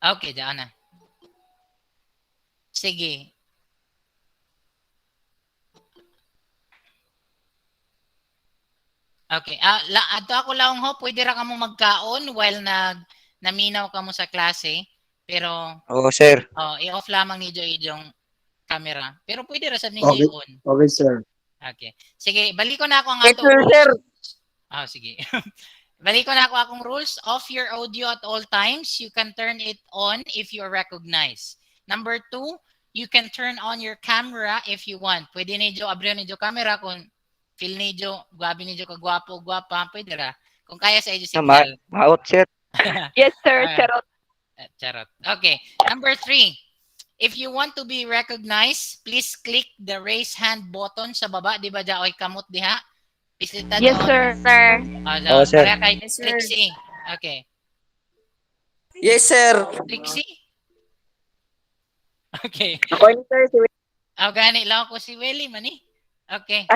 Okay, dyan na. Sige. Okay. Ato ako lang ho, pwede ra ka mo magkaon while naminaw ka mo sa klase. Pero Oo, sir. i-off lamang ni yung camera. Pero pwede ra sa ninyo Okay, i-on. okay, sir. Okay. Sige, balik ko na ako ang Yes, atong sir, rules. sir. Sige. Balik ko na ako akong rules. Off your audio at all times. You can turn it on if you recognize. Number 2, you can turn on your camera if you want. Pwede niyo abrihan niyo camera kung feel niyo, gabi niyo kagwapo, gwapa, pwede ra. Kung kaya sa iyo signal. Maot, sir. Yes, sir. Charot. Charot. Okay. Number 3, if you want to be recognized, please click the raise hand button sa baba. Di ba dyan, kamot diha? Yes, sir. Oo, sir. Kay Trixie. Okay. Yes, sir. Trixie? Okay. Ako ni sir. Gani lang ko si Willie man eh. Okay.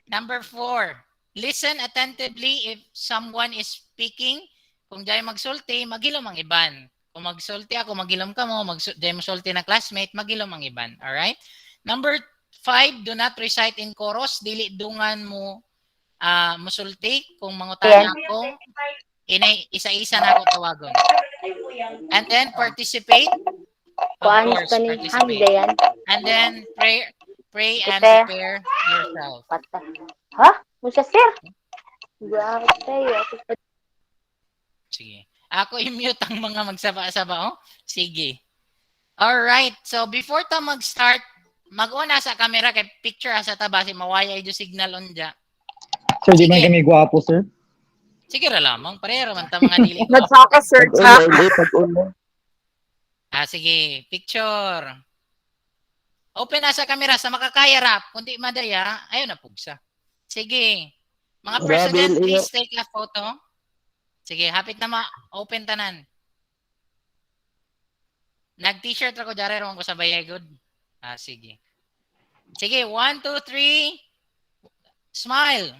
Number 4, listen attentively if someone is speaking. Kung dahil magsulti, magilom ang iban. Kung magsulti ako, magilom ka mo. Dahil magsulti na classmate, magilom ang iban. Alright? Number 5, do not recite in chorus. Dili dungan mo musulti. Kung mangutana ako, isa-isa na ako tawagon. And then, participate. Of course, participate. And then, pray and prepare yourself. Ha? Musa, sir? Sige. Ako i-mute ang mga magsaba-saba, oh. Sige. Alright. So, before ta mag-start, mag-una sa camera kay picture sa taba si mawaya yung signal on dya. Sir, di man kami gwapo, sir? Sige ra lamang. Pareho man ta mga dili ko. Nagpaka-search ha? Sige. Picture. Open na sa camera sa makakaya rap. Kundi madaya, ayun na pugsa. Sige. Mga president, please take a photo. Sige, hapit na ma-open tanan. Nag-t-shirt ako dyan, ron ko sa bayagod. Sige. Sige, 1, 2, 3. Smile.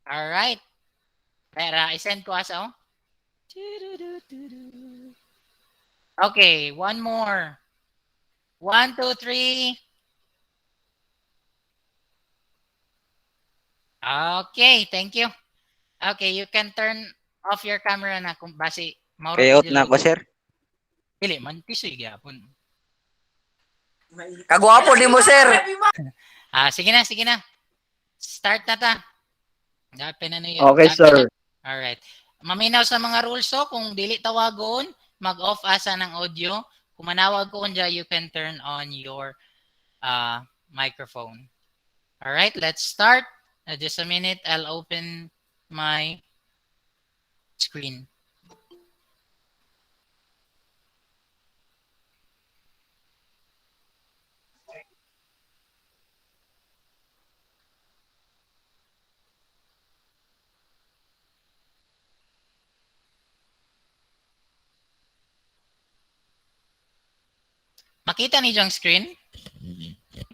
Alright. Pera, isend ko asa, oh. Okay, one more. 1, 2, 3. Okay, thank you. Okay, you can turn off your camera na kung basi Kayot na ako, sir. Dili man tisoy gyapon. Kagwapo di mo, sir. Sige na. Start na ta. Dapat na yun. Okay, sir. Alright. Maminaw sa mga rules so kung dili tawagon, mag-off asa ng audio. Kung manawag ko unja, you can turn on your microphone. Alright, let's start. Just a minute, I'll open my screen. Makita niyo ang screen?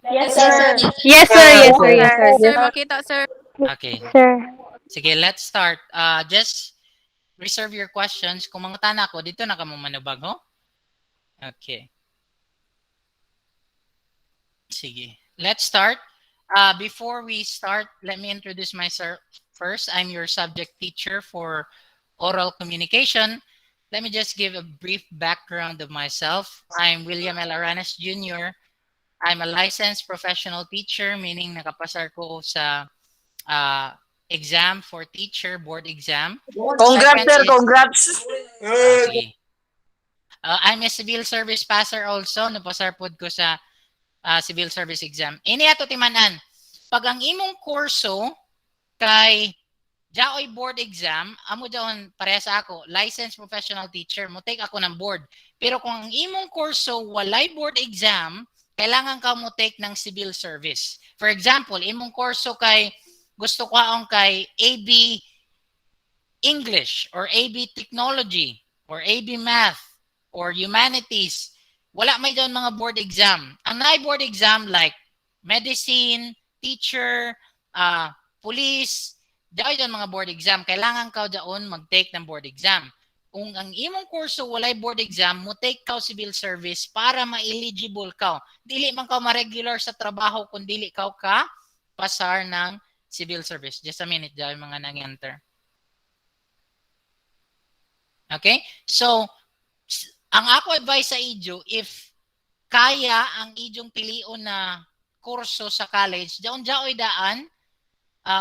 Yes, sir. Yes, sir. Yes, sir. Yes, sir. Sir, makita, sir. Okay. Sir. Sige, let's start. Just reserve your questions. Kung mga tana ko, dito na ka mo manubag, ho? Okay. Sige. Let's start. Before we start, let me introduce myself first. I'm your subject teacher for oral communication. Let me just give a brief background of myself. I'm William L. Aranas Jr. I'm a licensed professional teacher, meaning nakapasar ko sa exam for teacher, board exam. Congrats, sir. Congrats. I'm a civil service passer also. Napasar pod ko sa civil service exam. Ini ato timanan. Pag ang imong kurso kay jaoy board exam, amo daon pareha sa ako, licensed professional teacher, mo take ako ng board. Pero kung ang imong kurso walay board exam, kailangan ka mo take ng civil service. For example, imong kurso kay gusto ko ang kay AB English or AB Technology or AB Math or Humanities. Wala may doon mga board exam. Ang naay board exam like medicine, teacher, police, dahil doon mga board exam. Kailangan ka doon mag-take ng board exam. kung ang imong kurso walay board exam, mo take ka civil service para ma-eligible ka. Dili man ka ma-regular sa trabaho kung dili ka pasar ng civil service. Just a minute, dahil mga nang-enter. Okay? So, ang ako advice sa idyo, if kaya ang idyong pilion na kurso sa college, daon-daoy daan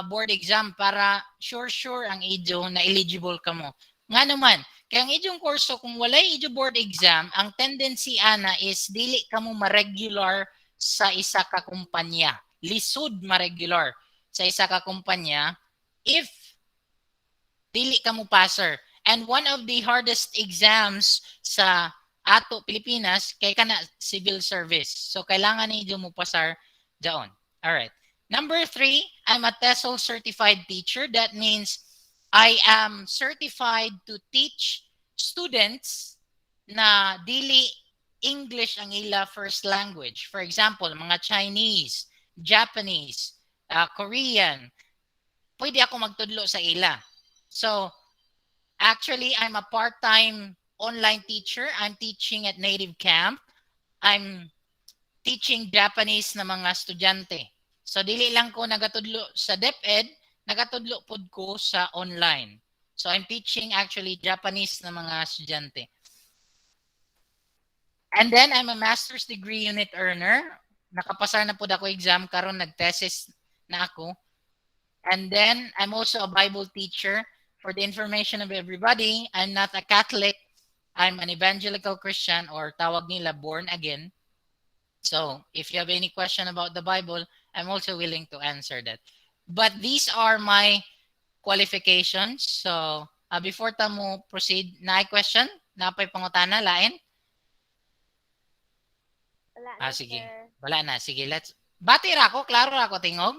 board exam para sure ang idyo na eligible ka mo. Nga naman, kaya ang idyong kurso, kung walay idyo board exam, ang tendency ana is dili ka mo ma-regular sa isa ka kumpanya. Lisod ma-regular sa isa ka kumpanya if dili ka mo passer. And one of the hardest exams sa ato Pilipinas kay kana civil service. So kailangan ninyo mo pasar doon. All right. Number 3, I'm a TESOL certified teacher. That means I am certified to teach students na dili English ang ila first language. For example, mga Chinese, Japanese, Korean. Pwede ako magtudlo sa ila. So, actually, I'm a part-time online teacher. I'm teaching at Native Camp. I'm teaching Japanese na mga estudyante. So, dili lang ko nagatudlo sa DepEd, nagatudlo pod ko sa online. So, I'm teaching actually Japanese na mga estudyante. And then, I'm a master's degree unit earner. Nakapasar na pod ako exam, karon nag-thesis na ako. And then, I'm also a Bible teacher. For the information of everybody, I'm not a Catholic. I'm an evangelical Christian, or tawag nila born again. So if you have any question about the Bible, I'm also willing to answer that. But these are my qualifications. So before tamo proceed, na question? Napay pangutana, lain? Wala Sige. sir. Wala na. Sige, let's... Bati ra ko, klaro ra ko, tingog?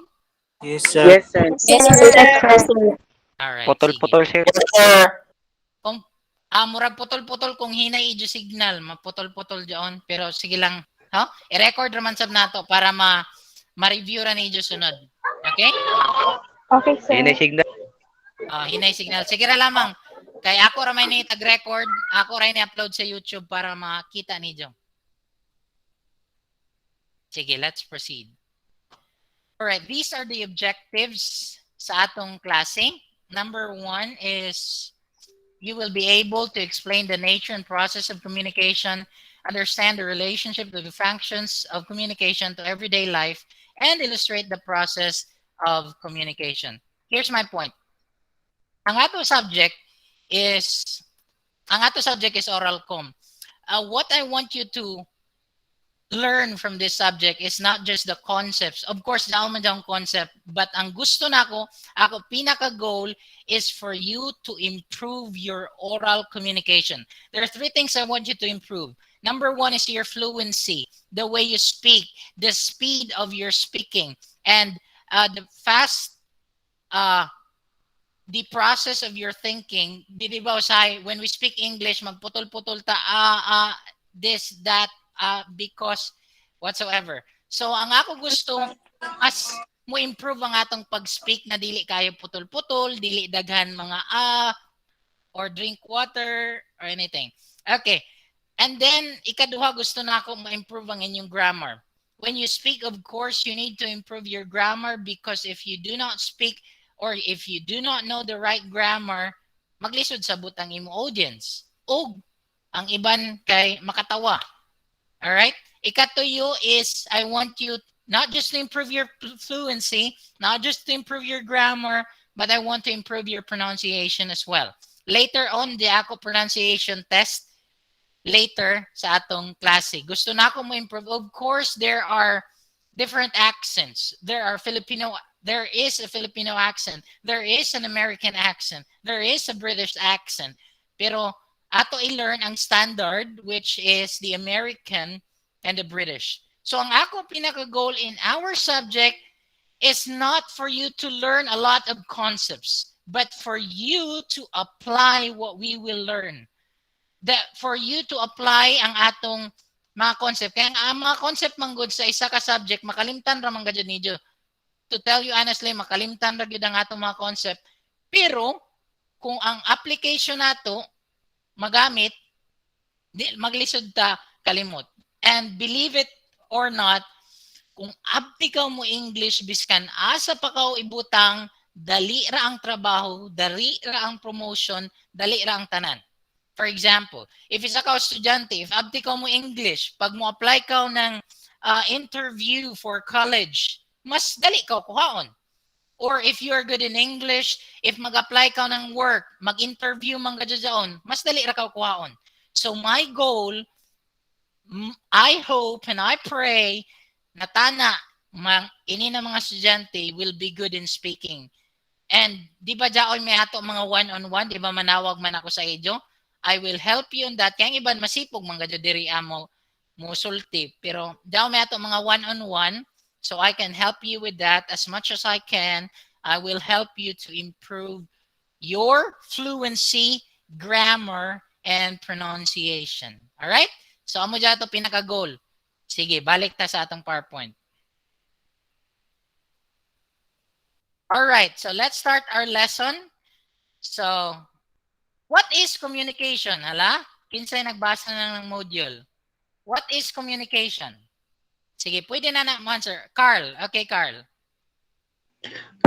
Yes, sir. Yes, sir. Yes, sir. Alright, Putol-putol, sige. sir. Yes, sir. Kung murag putol-putol kung hinay idyo signal, maputol-putol diyon. Pero sige lang, i-record raman sab nato para ma-review ra ni idyo sunod. Okay? Okay, sir. Hinay signal. Hinay signal. Sige ra lamang. Kay ako ra may ni tag-record, ako ra ni upload sa YouTube para makita ninyo. Sige, let's proceed. Alright, these are the objectives sa atong klase. Number 1 is you will be able to explain the nature and process of communication, understand the relationship to the functions of communication to everyday life, and illustrate the process of communication. Here's my point. Ang ato subject is oral comm. What I want you to learn from this subject is not just the concepts. Of course, daw man ang concept, but ang gusto nako, ako pinaka goal is for you to improve your oral communication. There are 3 things I want you to improve. Number 1 is your fluency, the way you speak, the speed of your speaking, and the process of your thinking. Di ba usay, when we speak English, magputol-putol ta, this, that, because whatsoever. So ang ako gusto, as mo improve ang atong pag-speak na dili kayo putol-putol, dili daghan mga or drink water or anything. Okay. And then ikaduha, gusto na ako ma-improve ang inyong grammar. When you speak, of course, you need to improve your grammar, because if you do not speak or if you do not know the right grammar, maglisod sabot ang imong audience. O ang iban kay makatawa. All right. Ikatuyo is I want you not just to improve your fluency, not just to improve your grammar, but I want to improve your pronunciation as well. Later on, the ako pronunciation test later sa atong klase. Gusto na ako mo improve. Of course, there are different accents. There is a Filipino accent. There is an American accent. There is a British accent. Pero ato i-learn ang standard, which is the American and the British. So ang ako pinaka-goal in our subject is not for you to learn a lot of concepts, but for you to apply what we will learn. For you to apply ang atong mga concept. Kaya ang mga concept man good sa isa ka subject, makalimtan ra man gadyo ninyo. To tell you honestly, makalimtan ra gyud ang atong mga concept. Pero kung ang application nato magamit, maglisod ta kalimot. And believe it or not, kung abti ka mo English biskan asa pa ka ibutang, dali ra ang trabaho, dali ra ang promotion, dali ra ang tanan. For example, if isa ka estudyante, if abti ka mo English, pag mo apply ka ng interview for college, mas dali ka kuhaon. Or if you are good in English, if mag-apply ka ng work, mag-interview man ka dyan, mas dali ra ka kuhaon. So my goal, I hope and I pray na tana ini na mga estudyante will be good in speaking. And di ba dyaon may ato mga one-on-one, di ba manawag man ako sa inyo? I will help you on that. Kaya iban masipog mga diri amo musulti. Pero dyaon may ato mga one-on-one, so I can help you with that as much as I can. I will help you to improve your fluency, grammar, and pronunciation. Alright? So amo dyan ito pinaka-goal. Sige, balik ta sa atong PowerPoint. Alright, so let's start our lesson. So, what is communication? Hala? Kinsay nagbasa na ng module. What is communication? Sige, pwede na answer. Carl. Okay, Carl.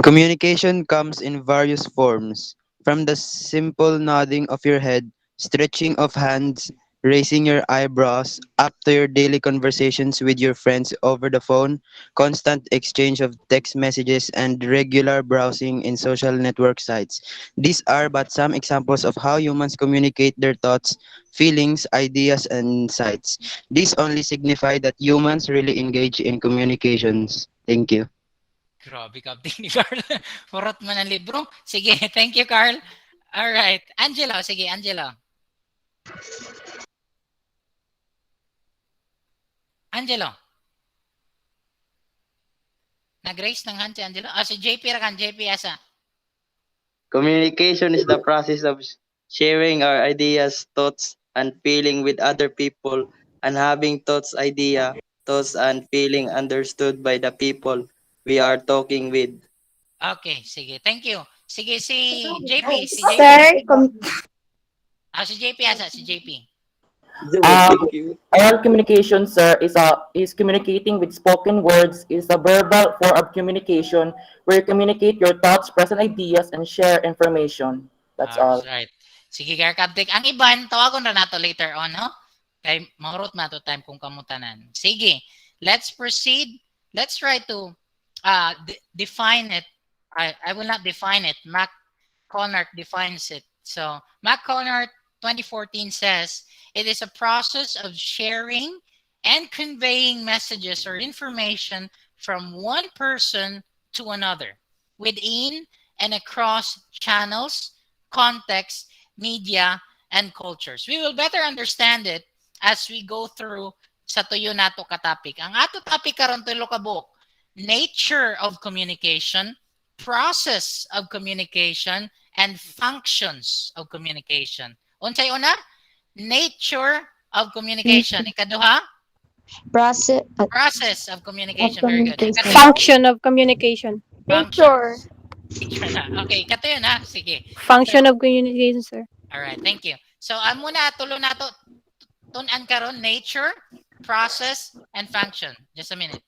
Communication comes in various forms, from the simple nodding of your head, stretching of hands, raising your eyebrows, up to your daily conversations with your friends over the phone, constant exchange of text messages, and regular browsing in social network sites. These are but some examples of how humans communicate their thoughts, feelings, ideas, and insights. These only signify that humans really engage in communications. Thank you. Grabe ka, ni Carl. Purot mo ng libro. Sige, thank you, Carl. Alright. Angelo, sige, Angelo. Angelo. Nag-raise ng hand si Angelo. Si JP ra kan, JP asa. Communication is the process of sharing our ideas, thoughts, and feeling with other people and having thoughts, and feeling understood by the people we are talking with. Okay, sige. Thank you. Sige, si JP. Si JP. Sir, Si JP asa, si JP. Oral communication, sir, is communicating with spoken words, is a verbal form of communication where you communicate your thoughts, present ideas, and share information. That's all. Right. Sige, Garkabdik. Ang iban, tawagon na nato later on, no? Kay mahurot na to time kung kamutanan. Sige, let's proceed. Let's try to define it. I will not define it. Mac Conard defines it. So, Mac Conard 2014 says, it is a process of sharing and conveying messages or information from one person to another within and across channels, contexts, media, and cultures. We will better understand it as we go through sa tuyo nato ka topic. Ang ato topic karon tulo ka buok, nature of communication, process of communication, and functions of communication. Unsay una? Nature of communication. Ikaduha? Process of communication. Very good. Ikaduha? Function of communication. Nature. Okay, katuyo na. Sige. Function of communication, sir. Alright, thank you. So, muna, tulo na to. Tunan karon nature, process, and function. Just a minute.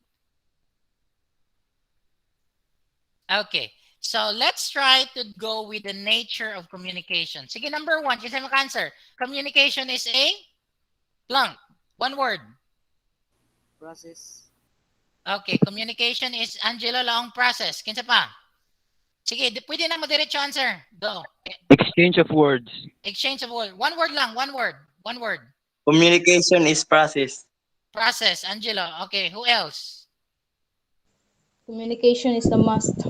Okay. So, let's try to go with the nature of communication. Sige, number 1. Kasi maka-answer. Communication is a blank. One word. Process. Okay, communication is Angelo long process. Kinsa pa? Sige, pwede na mo diretso answer. Go. Exchange of words. Exchange of word. One word lang. One word. One word. Communication is process. Process. Angelo. Okay, who else? communication is a must.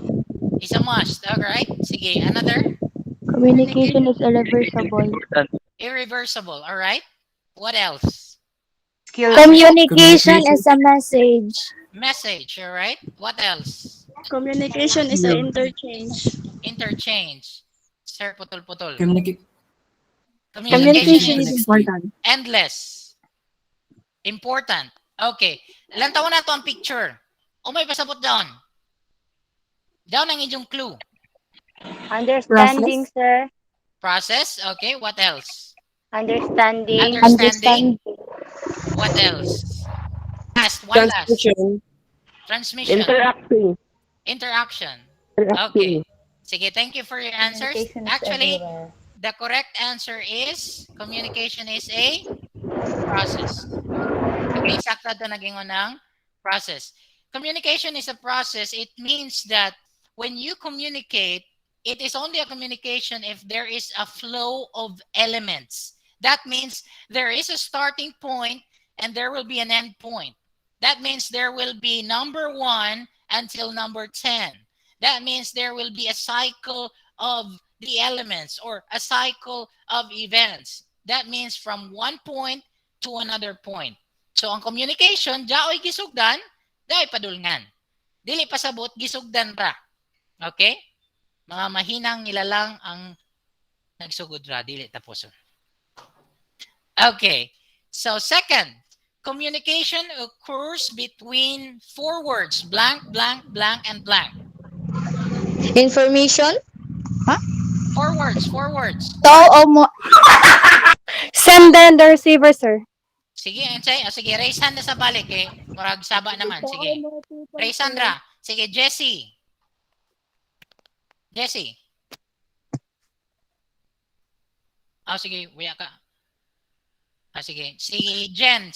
Is a must. Alright. Sige, another? Communication is irreversible. Irreversible. Alright. What else? Communication is a message. Message. Alright. What else? Communication is an interchange. Interchange. Sir, putol-putol. Communication is important. Endless. Important. Okay. Ilan taon na to ang picture? O may pasabot down. Down ang inyong clue. Understanding, sir. Process. Okay. What else? Understanding. Understanding. What else? One last. Transmission. Transmission. Interacting. Interaction. Interacting. Okay. Sige, thank you for your answers. Communication is Actually, everywhere. the correct answer is communication is a process. Okay, sakto to naging unang process. Communication is a process. It means that when you communicate, it is only a communication if there is a flow of elements. That means there is a starting point and there will be an end point. That means there will be number 1 until number 10. That means there will be a cycle of the elements or a cycle of events. That means from one point to another point. So ang communication, daoy gisugdan, daoy padulngan. Dili pasabot, gisugdan ra. Okay? Mga mahinang nilalang ang nagsugod ra, dili tapos. Okay. So second, communication occurs between 4 words, blank, blank, blank, and blank. Information. 4 words, 4 words. Sender and the receiver, sir. Sige, sige, raise hand na sa balik eh. Murag saba naman, sige. Raise hand ra. Sige, Jessie. Jessie. Sige, wala ka. Sige. Si Jen.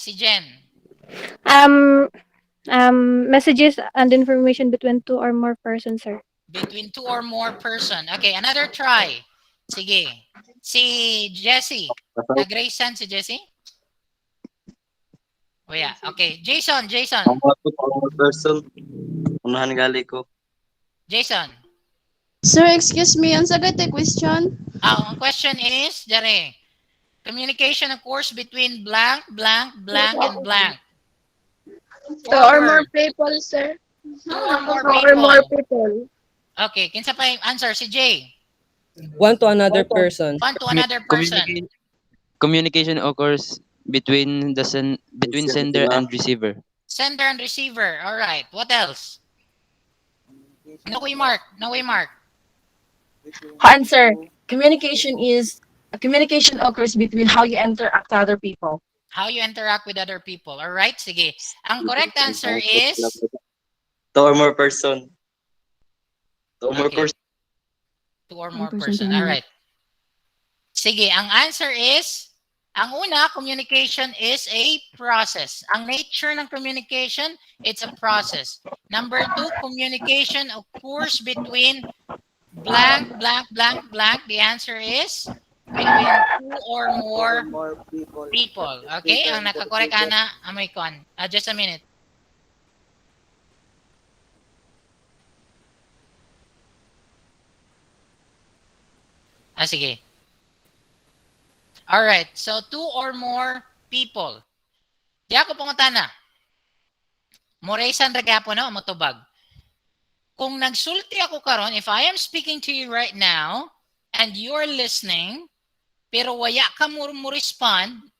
Messages and information between 2 or more persons, sir. Between 2 or more person. Okay, another try. Sige. Si Jessie. Nag-raise hand si Jessie? Oh yeah. Okay. Jason. Person. Unahan gali ko. Jason. Sir, excuse me, ang sagot the question? Ang question is, dere, communication of course between blank, blank, blank, and blank. 2 or more people, sir. 2 or more people. Okay, kinsa pa yung answer? Si Jay. One to another person. One to another person. Communication occurs between sender and receiver. Sender and receiver. All right. What else? No way, Mark. Answer. Communication occurs between how you interact with other people. How you interact with other people. All right. Sige. Ang correct answer is 2 or more person. 2 or more Okay. person. 2 or more person. All right. Sige. Ang answer is, ang una, communication is a process. Ang nature ng communication, it's a process. Number 2, communication occurs between blank, blank, blank, blank. The answer is between 2 or more people. Okay? Ang nakakorek ana, amoy kon. Just a minute. Sige. Alright. So, 2 or more people. Di ako pangutana. Moraysan ragapo no, motubag. Kung nagsulti ako karon, if I am speaking to you right now, and you're listening, pero waya ka mo respond,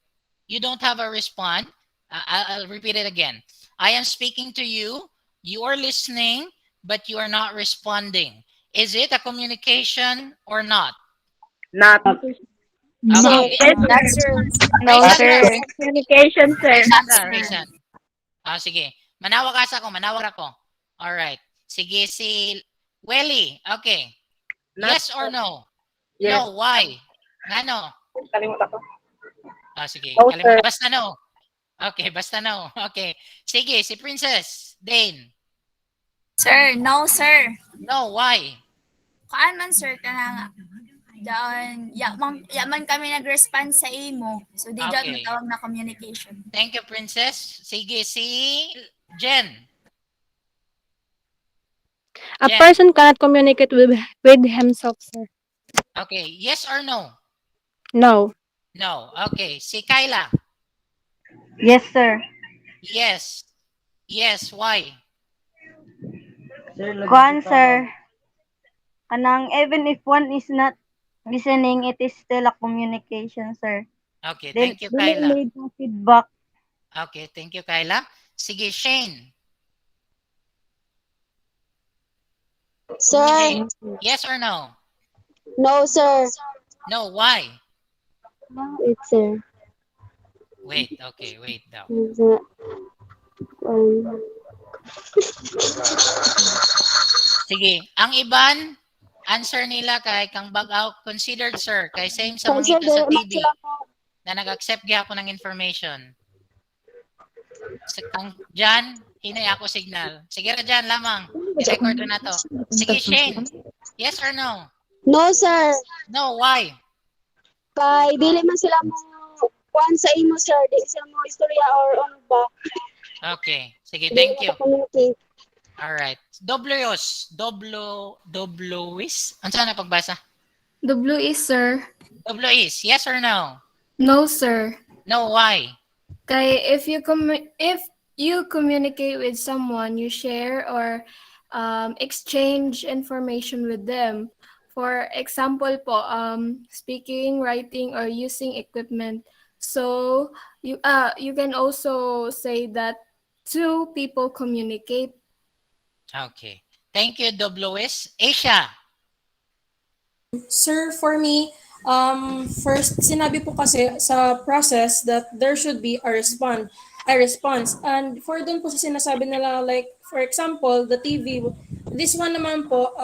you don't have a respond, I'll repeat it again. I am speaking to you, you are listening, but you are not responding. Is it a communication or not? Not. Okay. No, sir. Communication, sir. Raysan. Sige. Manawag ako. All right. Sige, si Welly. Okay. Yes or no? Yes. No, why? Ano? Kalimutan ko. Sige. No, sir. Basta no. Okay, basta no. Okay. Sige, si Princess Dane. Sir, no sir. No, why? Kaan man sir ka na daon yaman kami nag-respond sa imo. So di Okay. jud matawag na communication. Thank you, Princess. Sige, si Jen. A Jen. person cannot communicate with himself, sir. Okay, yes or no? No. No. Okay, si Kyla. Yes, sir. Yes. Yes, why? Kuan, sir. Kanang even if one is not listening, it is still a communication, sir. Okay, thank you, Dili Kyla. need ng feedback. Okay, thank you, Kyla. Sige, Shane. Sir, Yes or no? no, sir. No, why? Wait, sir. Wait, okay, wait daw. Sige, ang iban, answer nila kay kang bag-out considered sir, kay same sa Kay sir, mangita sa dili man TV sila mo. na nag-accept gyapon ng information. Sa kang Jan, hinay ako signal. Sige ra Jan lamang. I-record na to. Sige Shane. Yes or no? No, sir. No, why? Kay dili man sila mo kuan sa imo, sir. Di sila mo istorya or ano ba. Okay. Sige, Dili thank you. communicate. All right. Dobloyos. Doblois? Ano saan na pagbasa? W is, sir. Doblois. Yes or no? No, sir. No, why? Kay if you communicate with someone, you share or exchange information with them. For example po, speaking, writing, or using equipment. So you can also say that two people communicate. Okay. Thank you, Doblois. Asia. Sir, for me, first, sinabi po kasi sa process that there should be a response. And for dun po sa sinasabi nila, like, for example, the TV, this one naman po,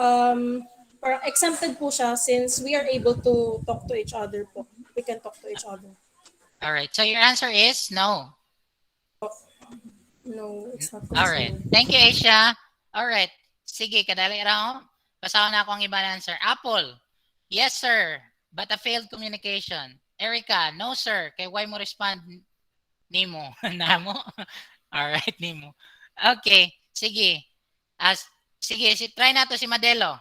parang exempted po siya since we are able to talk to each other po. We can talk to each other. All right. So your answer is no. No, it's not All right. Thank you, Asia. All right. Sige, kadali raw. Basahan na ako ang iba na answer. Apple. Yes, sir. But a failed communication. Erica. No, sir. Kay why mo respond? Nimo. Namo? All right, Nimo. Okay. Sige. Sige, try na to si Madelo.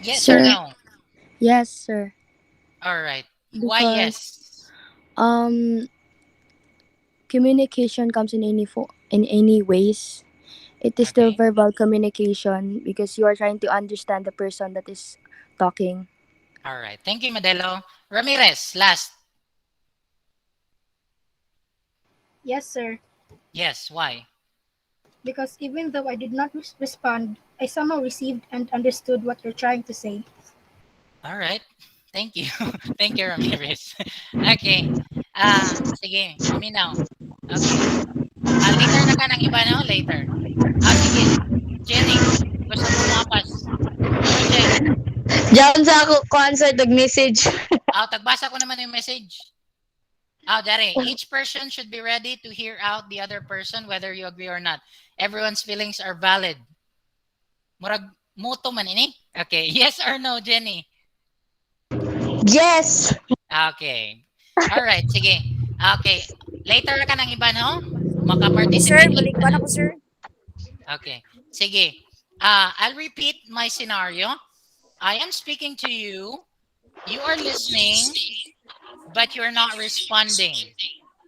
Yes or Sir. no? Yes, sir. All right. Why yes? Communication comes in any ways. It is still verbal communication because you are trying to understand the person that is talking. All right. Thank you, Madelo. Ramirez, last. Yes, sir. Yes, why? Because even though I did not respond, I somehow received and understood what you're trying to say. All right. Thank you. Thank you, Ramirez. Okay. Sige. Paminaw. Okay. Later na ka ng iba, no? Later. Sige. Jenny, gusto mo mapas. Go, Jen. Diyan sa ako ko answer the message. Tagbasa ko naman yung message. Dari. Each person should be ready to hear out the other person whether you agree or not. Everyone's feelings are valid. Murag moto man ini? Okay. Yes or no, Jenny? Yes. Okay. All right. Sige. Okay. Later na ka ng iba, no? Maka-participate. Sir, balik pa na ko, sir. Okay. Sige. I'll repeat my scenario. I am speaking to you. You are listening, but you're not responding.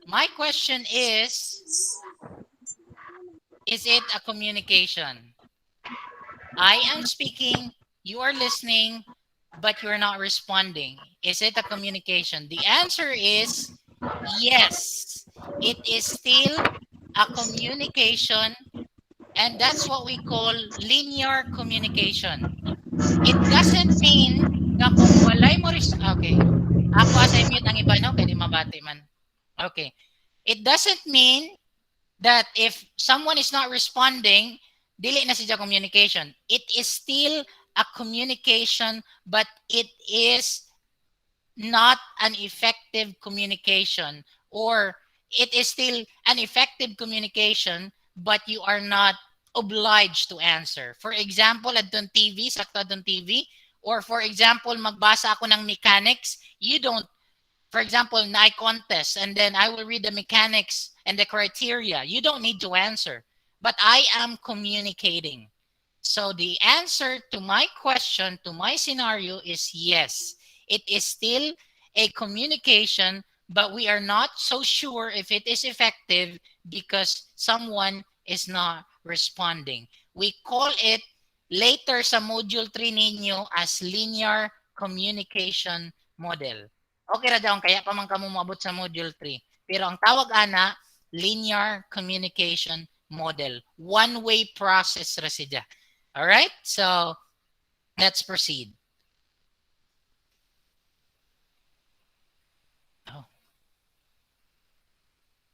My question is it a communication? I am speaking, you are listening, but you're not responding. Is it a communication? The answer is yes. It is still a communication, and that's what we call linear communication. It doesn't mean na kung walay mo okay. Ako as I mute ang iba, no? Kaya di mabati man. Okay. It doesn't mean that if someone is not responding, dili na siya communication. It is still a communication, but it is not an effective communication, or it is still an effective communication, but you are not obliged to answer. For example, adun TV, sakto adun TV, or for example, magbasa ako ng mechanics, you don't, for example, na contest, and then I will read the mechanics and the criteria. You don't need to answer, but I am communicating. So the answer to my question, to my scenario is yes. It is still a communication, but we are not so sure if it is effective because someone is not responding. We call it later sa module 3 ninyo as linear communication model. Okay ra daw, kaya pa man kamo moabot sa module 3. Pero ang tawag ana, linear communication model. One-way process ra siya. All right? So, let's proceed.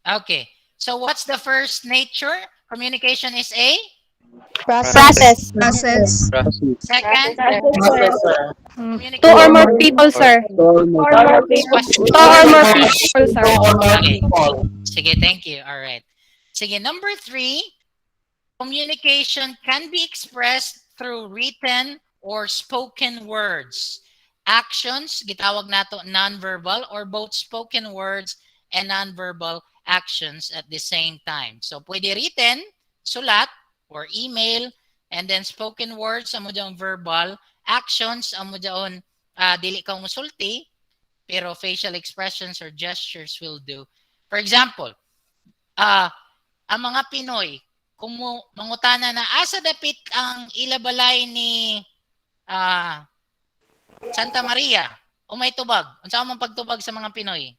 Okay. So what's the first nature? Communication is a Process. Process. second. Process, sir. Two or more people, sir. Question. Two or more people, sir. Two or more Okay. people. Sige, thank you. All right. Sige, number 3, communication can be expressed through written or spoken words. Actions, gitawag nato non-verbal, or both spoken words and non-verbal actions at the same time. So, pwede written, sulat, or email, and then spoken words, amo dyan verbal, actions, amo dyan dili ka musulti, pero facial expressions or gestures will do. For example, ang mga Pinoy, kung mangutana na asa dapit ang ilabalay ni Santa Maria, o may tubag. Unsa man pagtubag sa mga Pinoy?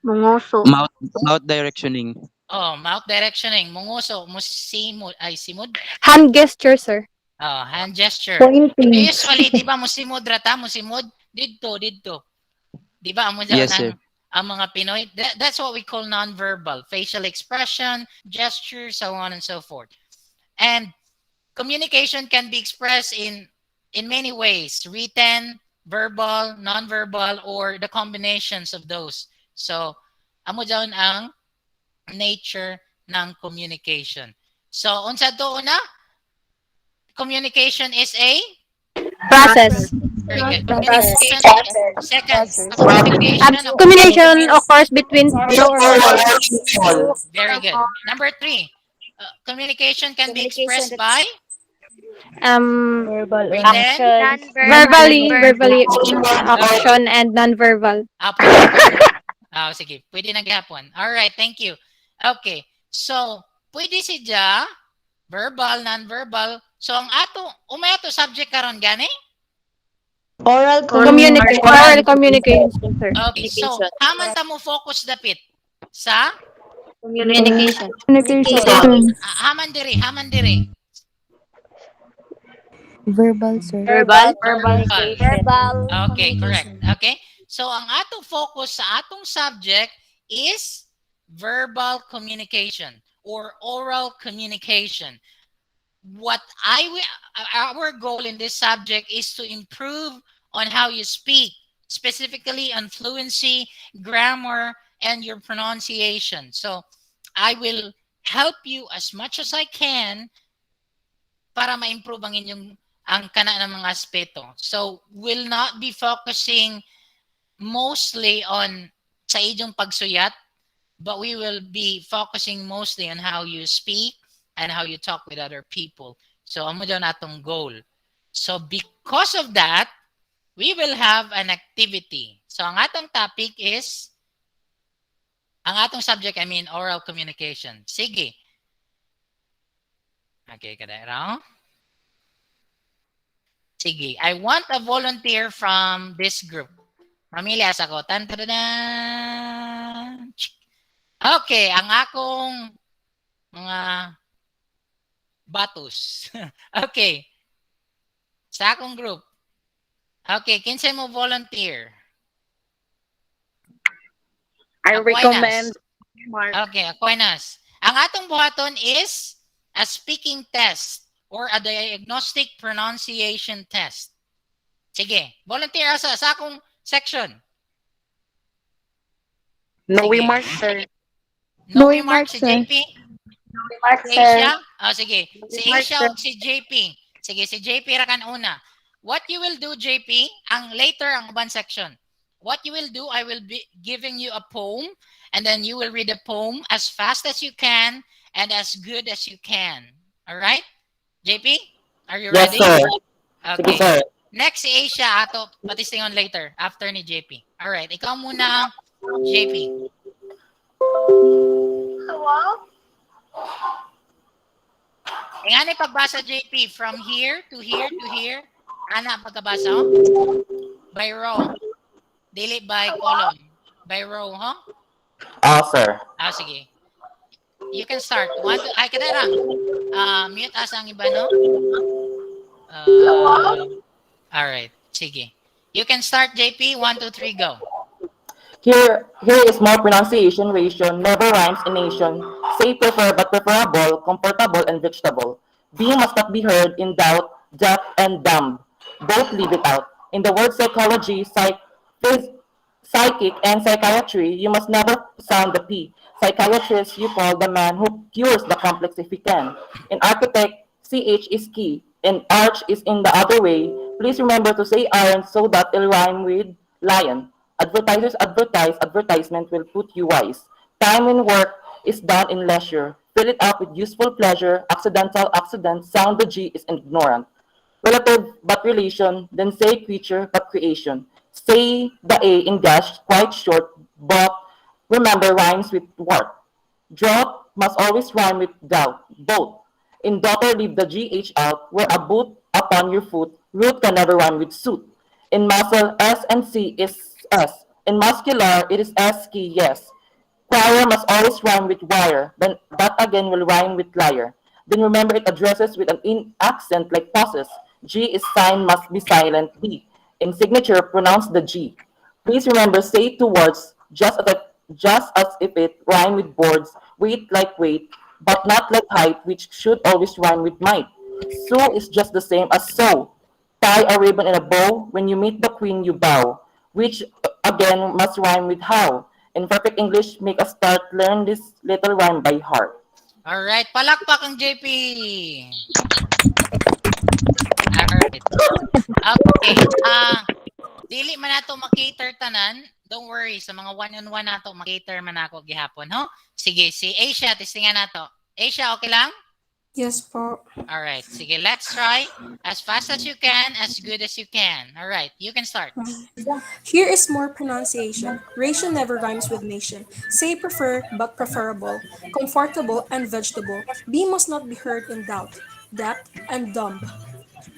Munguso. Mouth directioning. Oh, mouth directioning, munguso, musimod, simod? Hand gesture, sir. Oh, hand gesture. Pointing. Usually, di ba, musimod rata, musimod, dito. Di ba, amo Yes, dyan sir. ang mga Pinoy? That's what we call non-verbal. Facial expression, gesture, so on and so forth. And communication can be expressed in many ways. Written, verbal, non-verbal, or the combinations of those. So, amo dyan ang nature ng communication. So, unsa to una? Communication is a Process. very good. Communication. Second, communication. Communication occurs between two or more people. Very good. Number 3, communication can be expressed by written, verbally action and non-verbal. sige. Pwede na gihapon. All right, thank you. Okay. So, pwede siya verbal, non-verbal. So, ang umay ato subject karon gani? Oral Oral communication, sir. Okay. So, haman ta mo focus dapit sa Communication. haman diri. Verbal, sir. Verbal. Okay, correct. Okay. So, ang atong focus sa atong subject is verbal communication or oral communication. What our goal in this subject is to improve on how you speak, specifically on fluency, grammar, and your pronunciation. So, I will help you as much as I can para ma-improve ang kana ng mga aspeto. So, we'll not be focusing mostly on sa inyong pagsuyat, but we will be focusing mostly on how you speak and how you talk with other people. So, amo daw natong goal. So, because of that, we will have an activity. So, ang atong topic is, ang atong subject, oral communication. Sige. Okay, kadero. Sige, I want a volunteer from this group. Mamili asa ko. Okay, ang akong mga batus. Okay. Sa akong group. Okay, kinsay mo volunteer? I recommend Mark. Okay, Aquinas. Ang atong buhaton is a speaking test or a diagnostic pronunciation test. Sige, volunteer sa akong section. Noe Mark, sir. Noe Mark, si JP? Noe Mark, Si sir. Asia? Sige. Si Asia o si JP? Sige, si JP rakan una. What you will do, JP, ang later ang uban section. What you will do, I will be giving you a poem and then you will read the poem as fast as you can and as good as you can. All right? JP, are you Yes, ready? sir. Okay. Sige, sir. Next si Asia ato patistingon later after ni JP. All right, ikaw muna, JP. Hello? Ingani pagbasa JP from here to here to here. Ana pagkabasa oh? By row. Dili by column. By row, huh? Sir. Sige. You can start. Ay, kadera. Mute as ang iba, no? All right. Sige. You can start, JP. 1, 2, 3, go. Here is more pronunciation never rhymes in nation. Say prefer but preferable, comfortable and vegetable. Be must not be heard in doubt, deaf and dumb. Both leave it out. In the word psychology, phys- psychic and psychiatry, you must never sound the P. Psychiatrist, you call the man who cures the complex if he can. In architect, CH is key. And arch is in the other way. Please remember to say iron so that it'll rhyme with lion. Advertisers advertise, advertisement will put you wise. Time in work is done in leisure. Fill it up with useful pleasure. Accidental, accident, sound the G is ignorant. Relative but relation, then say creature but creation. Say the A in dash, quite short, but remember rhymes with what. Drought must always rhyme with doubt, both. In daughter, leave the GH out, where a boot upon your foot, root can never rhyme with suit. In muscle, S and C is S. In muscular, it is S key, yes. Choir must always rhyme with wire, then that again will rhyme with liar. Then remember it addresses with an in accent like pauses. G is sign must be silent, D. In signature, pronounce the G. Please remember say two words just as if it rhyme with boards, weight like weight, but not like height, which should always rhyme with might. So is just the same as so. Tie a ribbon in a bow. When you meet the queen, you bow, which again must rhyme with how. In perfect English, make us start learn this little rhyme by heart. Alright, palakpak ang JP. Alright. Okay. Dili man nato makater tanan. Don't worry, sa mga one-on-one nato, makater man ako gihapon, ho? Sige, si Asia, testingan nato. Asia, okay lang? Yes po. Alright, sige, let's try. As fast as you can, as good as you can. Alright, you can start. Here is more pronunciation. Ration never rhymes with nation. Say prefer but preferable, comfortable and vegetable. Be must not be heard in doubt, depth and dumb.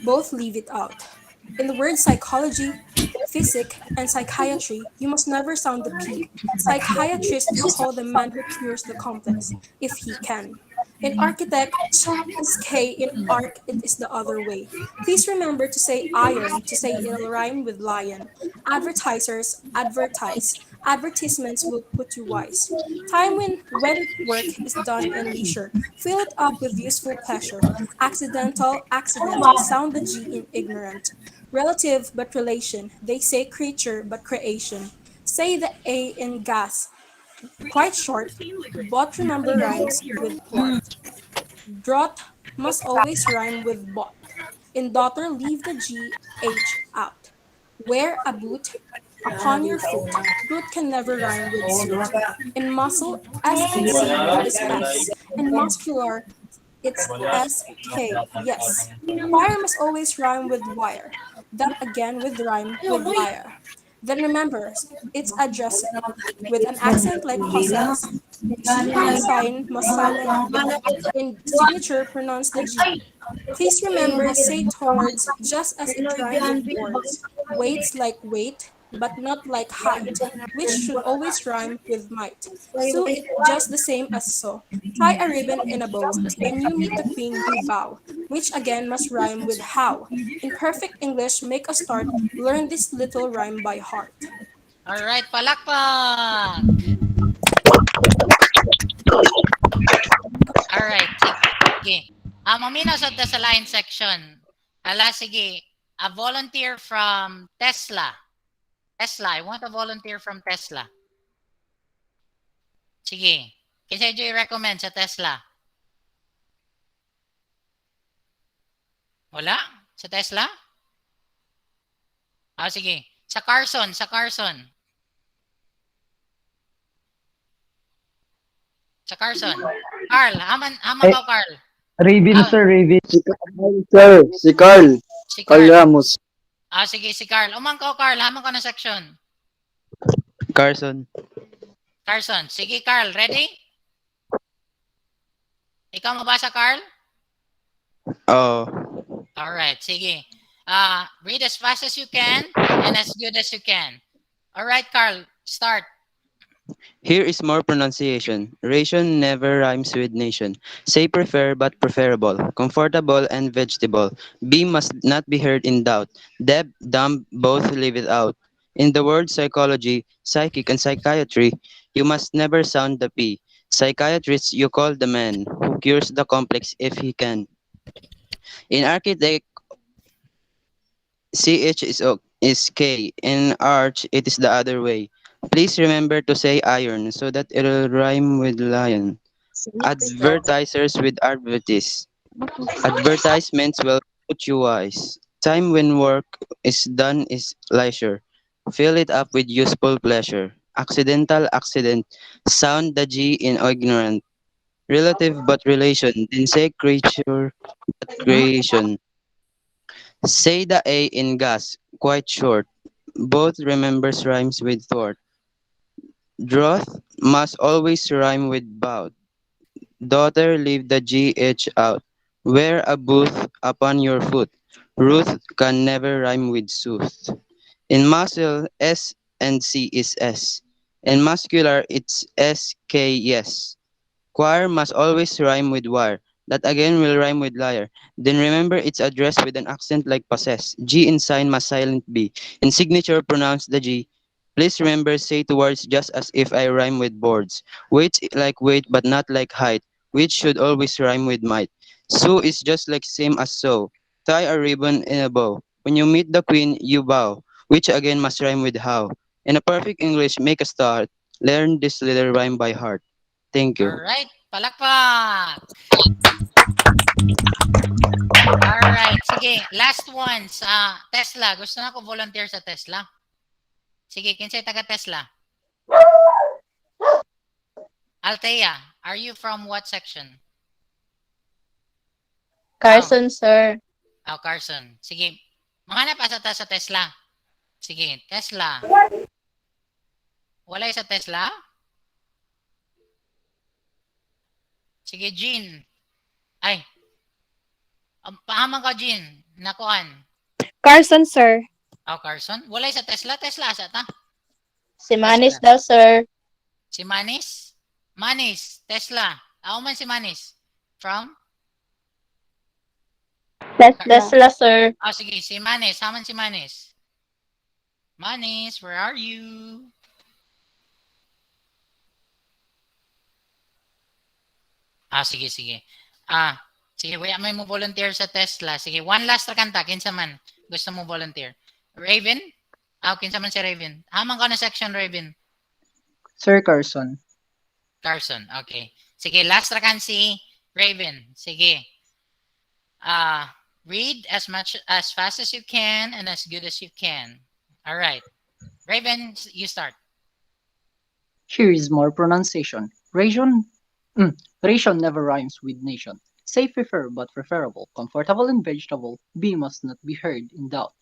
Both leave it out. In the word psychology, physic, and psychiatry, you must never sound the P. Psychiatrist, you call the man who cures the complex, if he can. In architect, ch is K. In arc, it is the other way. Please remember to say iron, to say it'll rhyme with lion. Advertisers, advertise. Advertisements will put you wise. Time when work is done in leisure. Fill it up with useful pleasure. Accidental, accident. Sound the G in ignorant. Relative but relation. They say creature but creation. Say the A in gas. Quite short, but remember rhymes with plot. Drought must always rhyme with bought. In daughter, leave the GH out. Wear a boot upon your foot. Root can never rhyme with suit. In muscle, S and C, it is S. In muscular, it's SK, yes. Choir must always rhyme with wire. That again with rhyme with liar. Then remember, it's addressing. With an accent like pauses, G in sign must silent B. In signature, pronounce the G. Please remember, say towards just as it rhymes with boards. Weights like weight, but not like height, which should always rhyme with might. So it's just the same as so. Tie a ribbon in a bow. When you meet the queen, you bow, which again must rhyme with how. In perfect English, make a start. Learn this little rhyme by heart. Alright, palakpak! Alright, sige. Maminaw sa line section. Sige. A volunteer from Tesla. Tesla, I want a volunteer from Tesla. Sige. Kasi do you recommend sa Tesla? Wala? Sa Tesla? Sige. Sa Carson. Sa Carson. Carl, haman ka, Carl. Raven, sir, Raven. Sir, si Carl. Si Carl Carl. Ramos. Sige, si Carl. Umang ka, Carl. Haman ka na section. Carson. Carson. Sige, Carl. Ready? Ikaw mabasa, Carl? Oh. Alright, sige. Read as fast as you can and as good as you can. Alright, Carl. Start. Here is more pronunciation. Ration never rhymes with nation. Say prefer but preferable, comfortable and vegetable. Be must not be heard in doubt. Deb, dumb, both leave it out. In the word psychology, psychic, and psychiatry, you must never sound the P. Psychiatrists, you call the man who cures the complex if he can. In architect, CH is K. In arch, it is the other way. Please remember to say iron so that it'll rhyme with lion. Advertisers with advertise. Advertisements will put you wise. Time when work is done is leisure. Fill it up with useful pleasure. Accidental accident. Sound the G in ignorant. Relative but relation. Then say creature but creation. Say the A in gas. Quite short. Both remembers rhymes with thought. Drought must always rhyme with bout. Daughter, leave the GH out. Wear a booth upon your foot. Ruth can never rhyme with sooth. In muscle, S and C is S. In muscular, it's SK, yes. Choir must always rhyme with wire. That again will rhyme with liar. Then remember it's addressed with an accent like possess. G in sign must silent be. In signature, pronounce the G. Please remember say two words just as if I rhyme with boards. Weight like weight but not like height. Which should always rhyme with might. So is just like same as so. Tie a ribbon in a bow. When you meet the queen, you bow. Which again must rhyme with how. In a perfect English, make a start. Learn this little rhyme by heart. Thank you. Alright, palakpak! Alright, sige. Last one sa Tesla. Gusto na ko volunteer sa Tesla. Sige, kinsay taga Tesla? Althea, are you from what section? Carson, sir. Oh, Carson. Sige. Mahanap pa sa Tesla. Sige, Tesla. Walay sa Tesla? Sige, Jean. Ay. Pahaman ka, Jean. Nakuan. Carson, sir. Oh, Carson. Walay sa Tesla. Tesla asa ta? Si Manis daw, sir. Si Manis? Manis. Tesla. Ako man si Manis. From? Tesla, sir. Oh, sige. Si Manis. Haman si Manis. Manis, where are you? Ah, sige, sige. Sige, may mo volunteer sa Tesla. Sige, one last ra kanta. Kinsa man gusto mo volunteer? Raven? Kinsa man si Raven? Hamang ka na section, Raven. Sir Carson. Carson, okay. Sige, last ra kan si Raven. Sige. Read as fast as you can and as good as you can. All right. Raven, you start. Here is more pronunciation. Ration never rhymes with nation. Say prefer but preferable. Comfortable and vegetable. B must not be heard in doubt.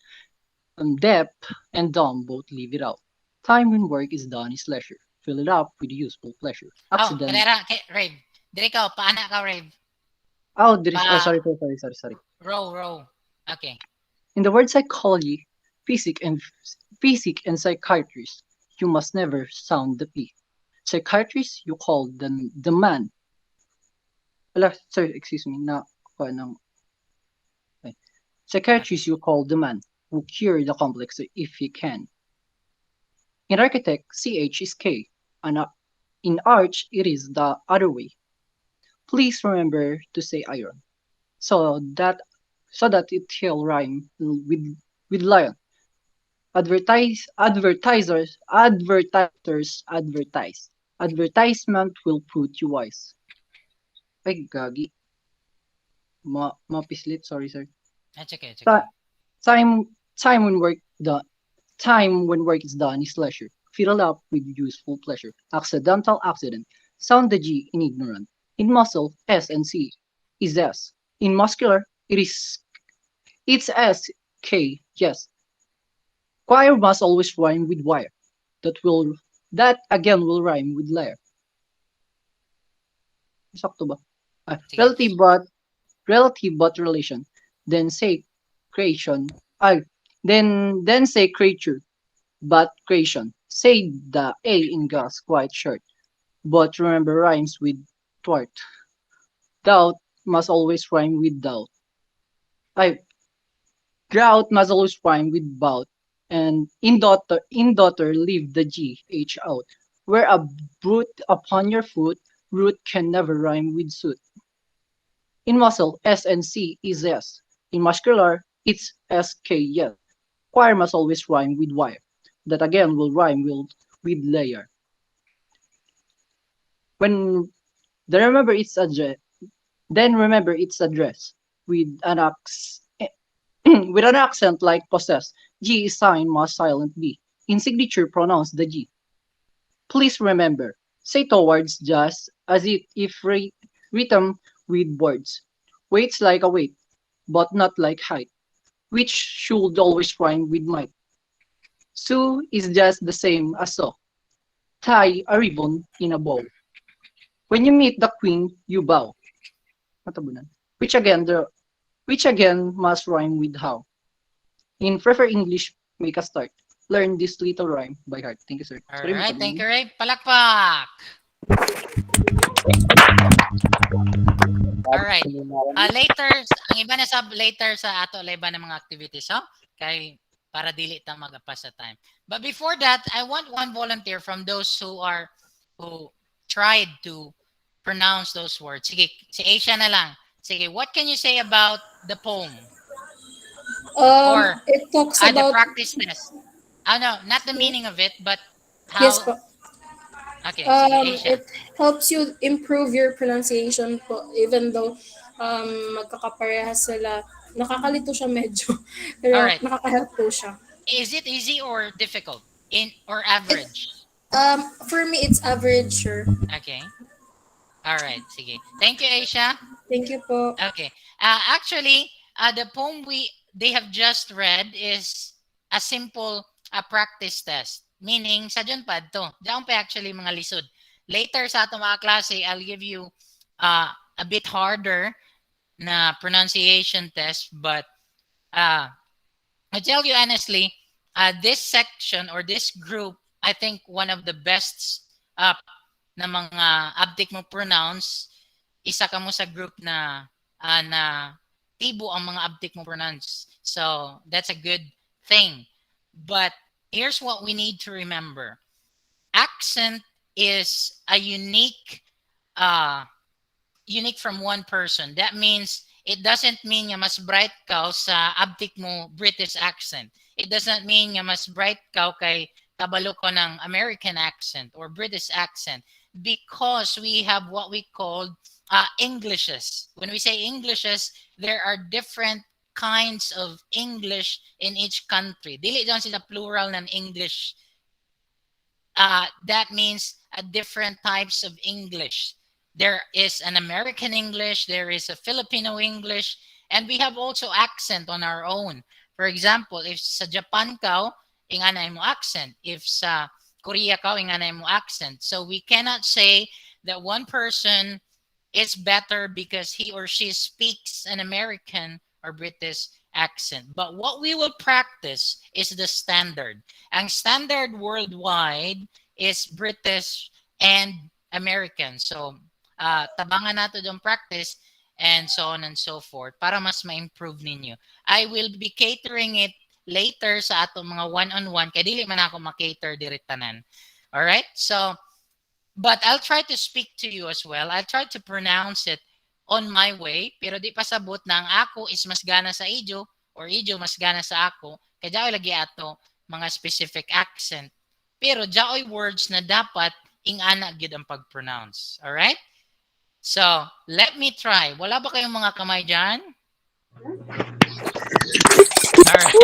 Deaf and dumb both leave it out. Time when work is done is leisure. Fill it up with useful pleasure. Accident. Rave. Dire ka, paana ka, Rave. Sorry. Row. Okay. In the word psychology, physic and psychiatrist, you must never sound the P. Psychiatrist, you call the man. Excuse me. Psychiatrist, you call the man who cure the complex if he can. In architect, CH is K. And in arch, it is the other way. Please remember to say iron, so that it will rhyme with lion. Advertisers advertise. Advertisement will put you wise. Ay, gagi. Mapislit, sorry, sir. That's okay. It's okay. Time when work is done is leisure. Fill up with useful pleasure. Accidental accident. Sound the G in ignorant. In muscle, S and C is S. In muscular, it's S, K, yes. Choir must always rhyme with wire. That again will rhyme with layer. Sakto ba? Relative but relation. Then say creation. Then say creature, but creation. Say the A in gas quite short, but remember rhymes with thwart. Doubt must always rhyme with doubt. Drought must always rhyme with bout. And in daughter, leave the GH out. Where a brute upon your foot, root can never rhyme with suit. In muscle, S and C is S. In muscular, it's SK, yes. Choir must always rhyme with wire. That again will rhyme with layer. When then remember its address, with an with an accent like possess. G is sign must silent be. In signature, pronounce the G. Please remember, say towards just as if written with words. Weights like a weight, but not like height, which should always rhyme with might. So is just the same as so. Tie a ribbon in a bow. When you meet the queen, you bow. Matabunan. Which again must rhyme with how. In Prefer English, make a start. Learn this little rhyme by heart. Thank you, sir. All right, thank you, Ray. Palakpak! All right. Later, ang iba na sa later sa ato iba ng mga activities, oh? Kay para dili ta magapas sa time. But before that, I want one volunteer from those who tried to pronounce those words. Sige, si Asia na lang. Sige, what can you say about the poem? Or It talks the about practice test. No, not the meaning of it, but how. Yes po. Okay, sige, Asia. It helps you improve your pronunciation po, even though magkakaparehas sila. Nakakalito siya medyo, pero Alright. nakaka-help po siya. Is it easy or difficult? Or average? For me, it's average, sure. Okay. Alright, sige. Thank you, Asia. Thank you po. Okay. Actually, the poem they have just read is a simple practice test. Meaning, sa dyan pa to. Diyan pa actually mga lisod. Later sa atong mga klase, I'll give you a bit harder na pronunciation test. But I tell you honestly, this section or this group, I think one of the best na mga abdik mo pronounce, isa ka mo sa group na tibo ang mga abdik mo pronounce. So, that's a good thing. But here's what we need to remember. Accent is a unique from one person. That means it doesn't mean nga mas bright ka sa abdik mo British accent. It doesn't mean nga mas bright ka kay kabalo ko ng American accent or British accent, because we have what we call Englishes. When we say Englishes, there are different kinds of English in each country. Dili dyan sila plural ng English. That means different types of English. There is an American English, there is a Filipino English, and we have also accent on our own. For example, if sa Japan ka, inganay mo accent. If sa Korea ka, inganay mo accent. So we cannot say that one person is better because he or she speaks an American or British accent. But what we will practice is the standard. Ang standard worldwide is British and American. So, tabangan nato yung practice and so on and so forth para mas ma-improve ninyo. I will be catering it later sa atong mga one-on-one kaya dili man ako ma-cater diritanan. Alright? So, but I'll try to speak to you as well. I'll try to pronounce it on my way, pero di pasabot na ang ako is mas gana sa Ijo or Ijo mas gana sa ako, kaya jaoy lagi ato mga specific accent. Pero jaoy words na dapat ingana gyud ang pag-pronounce. Alright? So, let me try. Wala ba kayong mga kamay dyan? Alright.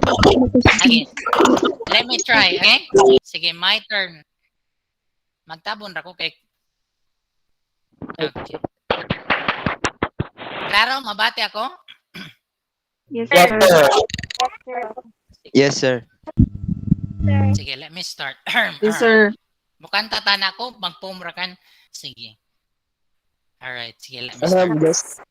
Okay. Let me try, okay? Sige, my turn. Magtabon ra ko kay okay. Klaro, mabati ako? Yes, Yes, sir. sir. Yes, sir. Sige, let me start. Yes, sir. Mukhang tatana ko, magpumra kan. Sige. Alright, sige, let me start.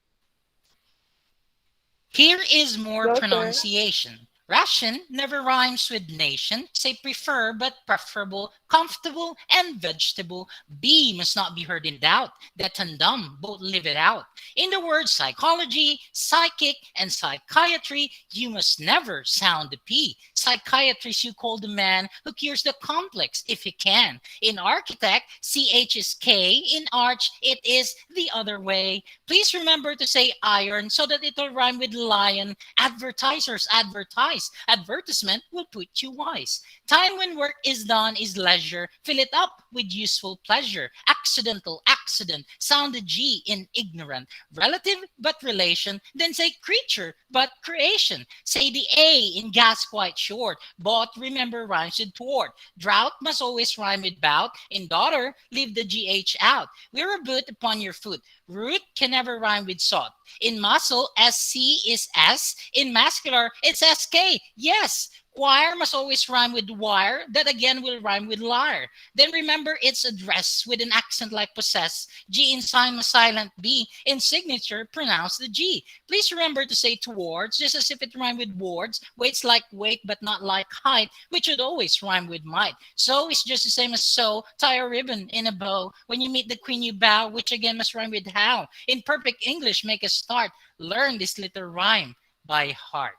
Here is more Go, sir. pronunciation. Ration never rhymes with nation. Say prefer but preferable, comfortable and vegetable. B must not be heard in doubt. That and dumb, both live it out. In the words psychology, psychic, and psychiatry, you must never sound the P. Psychiatrist you call the man who cures the complex if he can. In architect, CH is K. In arch, it is the other way. Please remember to say iron so that it'll rhyme with lion. Advertisers advertise. Advertisement will put you wise. Time when work is done is leisure. Fill it up with useful pleasure. Accidental, accident. Sound the G in ignorant. Relative but relation. Then say creature but creation. Say the A in gas quite short. But remember rhymes with thwart. Drought must always rhyme with bout. In daughter, leave the GH out. We're a boot upon your foot. Root can never rhyme with sought. In muscle, SC is S. In muscular, it's SK. Yes. Choir must always rhyme with wire. That again will rhyme with liar. Then remember it's address with an accent like possess. G in sign must silent B. In signature, pronounce the G. Please remember to say towards, just as if it rhymed with wards. Weight's like weight, but not like height, which would always rhyme with might. So is just the same as so. Tie a ribbon in a bow. When you meet the queen, you bow, which again must rhyme with how. In perfect English, make a start. Learn this little rhyme by heart.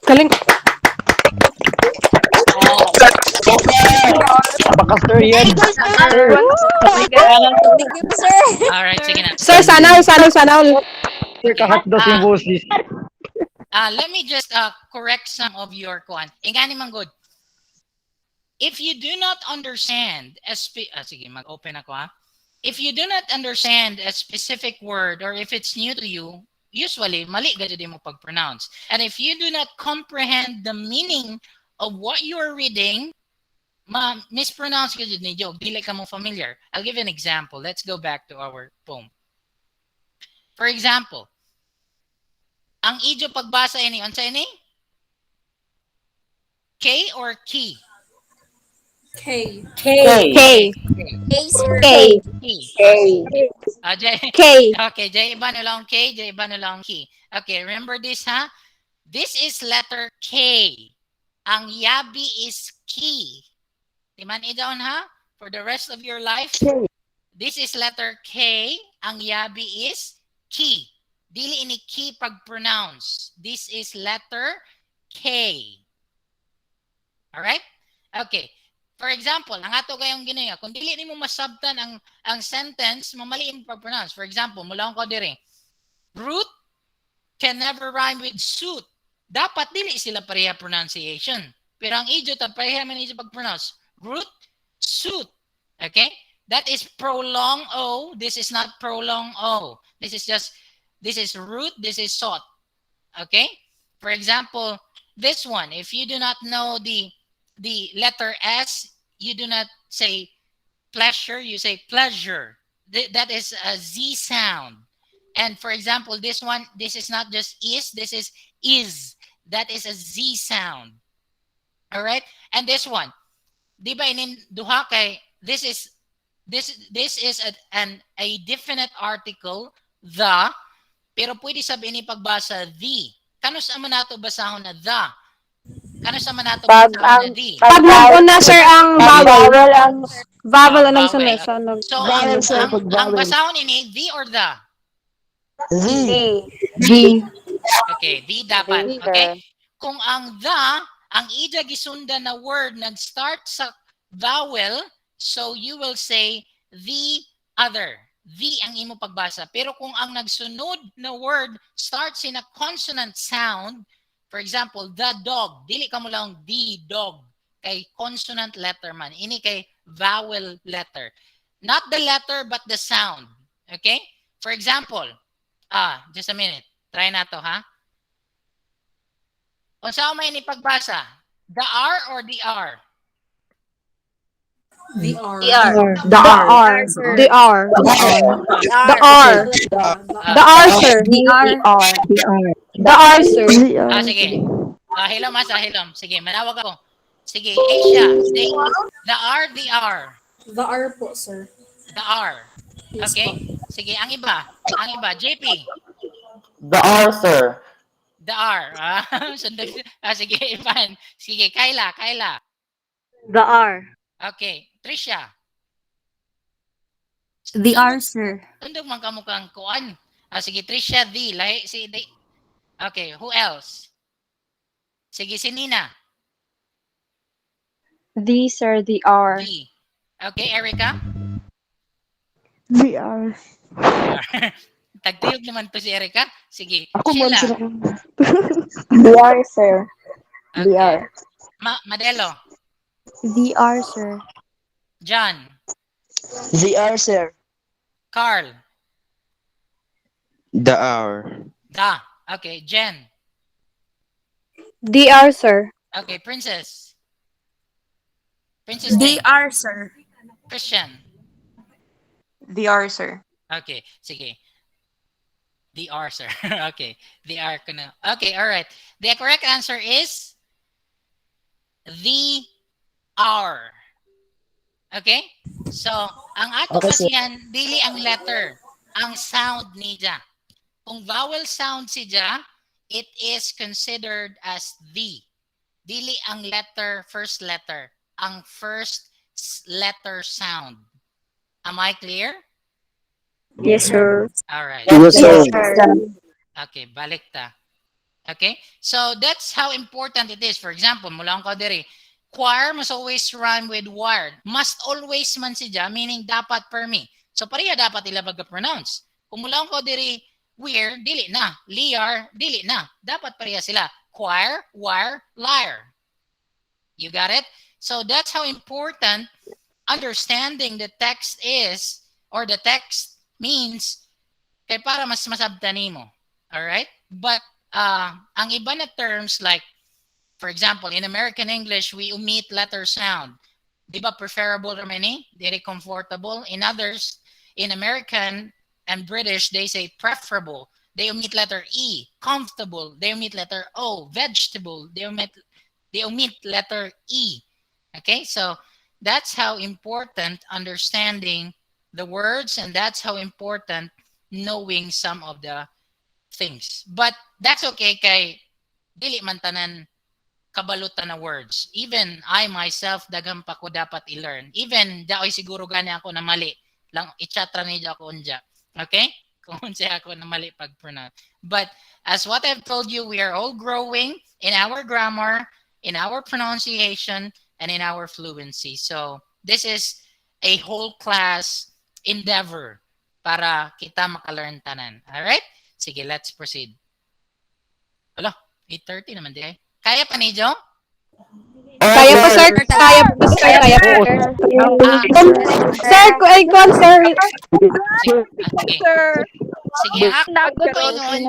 Galing. Baka sir yan. Sir. Thank you, sir. Alright, sige na. Sir, sana all. Sir, kahakdos yung boses. Let me just correct some of your kuan. Ingani man good. If you do not understand sige, mag-open ako ha. If you do not understand a specific word or if it's new to you, usually mali gad mo pag-pronounce. And if you do not comprehend the meaning of what you are reading, mispronounce ka jud ni Joe. Dili ka mo familiar. I'll give you an example. Let's go back to our poem. For example, ang idyo pagbasa ini unsa ini? K or key? K. K, sir. K. K. Okay, J iba na lang K, J iba na lang key. Okay, remember this ha? This is letter K. Ang yabi is key. Timan idaon ha? For the rest of your life. This is letter K. Ang yabi is key. Dili ini key pag-pronounce. This is letter K. Alright? Okay. For example, ang ato kayong ginaya, kung dili nimo masabtan ang sentence, mamali mo pag-pronounce. For example, mula ko diri. Root can never rhyme with suit. Dapat dili sila pareha pronunciation. Pero ang idiot pareha man idiot pag-pronounce. Root, suit. Okay? That is prolong O. This is not prolong O. This is root, this is sought. Okay? For example, this one, if you do not know the letter S, you do not say pleasure, you say pleasure. That is a Z sound. And for example, this one, this is not just this is. That is a Z sound. All right? And this one, di ba inin duha kay this is a definite article, the, pero pwede sabihin ni pagbasa the. Kano sa man nato basahon na the? Kano sa man nato basahon na the? Pag nag-una, sir, ang vowel. Vowel ang Vowel. sunod. So, ang basahon ini the or the? Z. Okay, the dapat. Okay? Kung ang the, ang ida gisunda na word nag-start sa vowel, so you will say the other. The ang imo pagbasa. Pero kung ang nagsunod na word starts in a consonant sound, for example, the dog, dili ka mo lang the dog. Kay consonant letter man. Ini kay vowel letter. Not the letter but the sound. Okay? For example, just a minute. Try na to, ha? Unsa may ni pagbasa? The R or the R? The R. The R. The R. The R. The R. The R, sir. The R, sir. Sige. Hilom, hilom. Sige, manawag ako. Sige, Asia. Say, the R, the R. The R po, sir. The R. Yes, Okay? po. Sige, ang iba. JP. The R, sir. The R. Sige, Ivan. Sige, Kyla. The R. Okay, Trisha. The R, sir. Tundog man kamukhang kuan. Sige, Trisha, the. Lahi, si the. Okay, who else? Sige, si Nina. The, sir, the R. The. Okay, Erica? The R. Tagtuyog naman to si Erica. Sige, Ako Sheila. The R, sir. The Okay. R. Madelo. The R, sir. John. The R, sir. Carl. The hour. Da. Okay, Jen. The R, sir. Okay, Princess. Princess The Jane. R, sir. Christian. The R, sir. Okay, sige. The R, sir. Okay, the R ko na. Okay, all right. The correct answer is the R. Okay? So, ang ato Okay, kasi sir. yan, dili ang letter, ang sound niya. Kung vowel sound siya, it is considered as the. Dili ang letter, first letter. Ang first letter sound. Am I clear? Yes, sir. All right. Yes, sir. Okay, balik ta. Okay? So, that's how important it is. For example, mula ko diri, choir must always rhyme with wire. Must always man siya, meaning dapat per me. So, pareha dapat ila pag-pronounce. Kung mula ko diri, weir, dili na. Liar, dili na. Dapat pareha sila. Choir, wire, liar. You got it? So, that's how important understanding the text is, or the text means, kay para mas masabtan nimo. Alright? But, ang iba na terms like, for example, in American English, we omit letter sound. Di ba preferable remaining? Very comfortable. In others, in American and British, they say preferable. They omit letter E. Comfortable. They omit letter O. Vegetable. They omit letter E. Okay, so that's how important understanding the words, and that's how important knowing some of the things. But that's okay kay dili man tanan kabalutan na words. Even I myself, daghang pa ko dapat i-learn. Even daoy siguro gani ako na mali. Lang i-chatra ni ako unja. Okay? Kung unsa ako na mali pag-pronounce. But as what I've told you, we are all growing in our grammar, in our pronunciation, and in our fluency. So this is a whole class endeavor para kita maka-learn tanan. Alright? Sige, let's proceed. Hala, 8:30 naman di ay. Kaya pa ni Jo? Kaya po, sir. Kaya po, sir. Kaya po. Sir, sir. Sige, ako ko yun.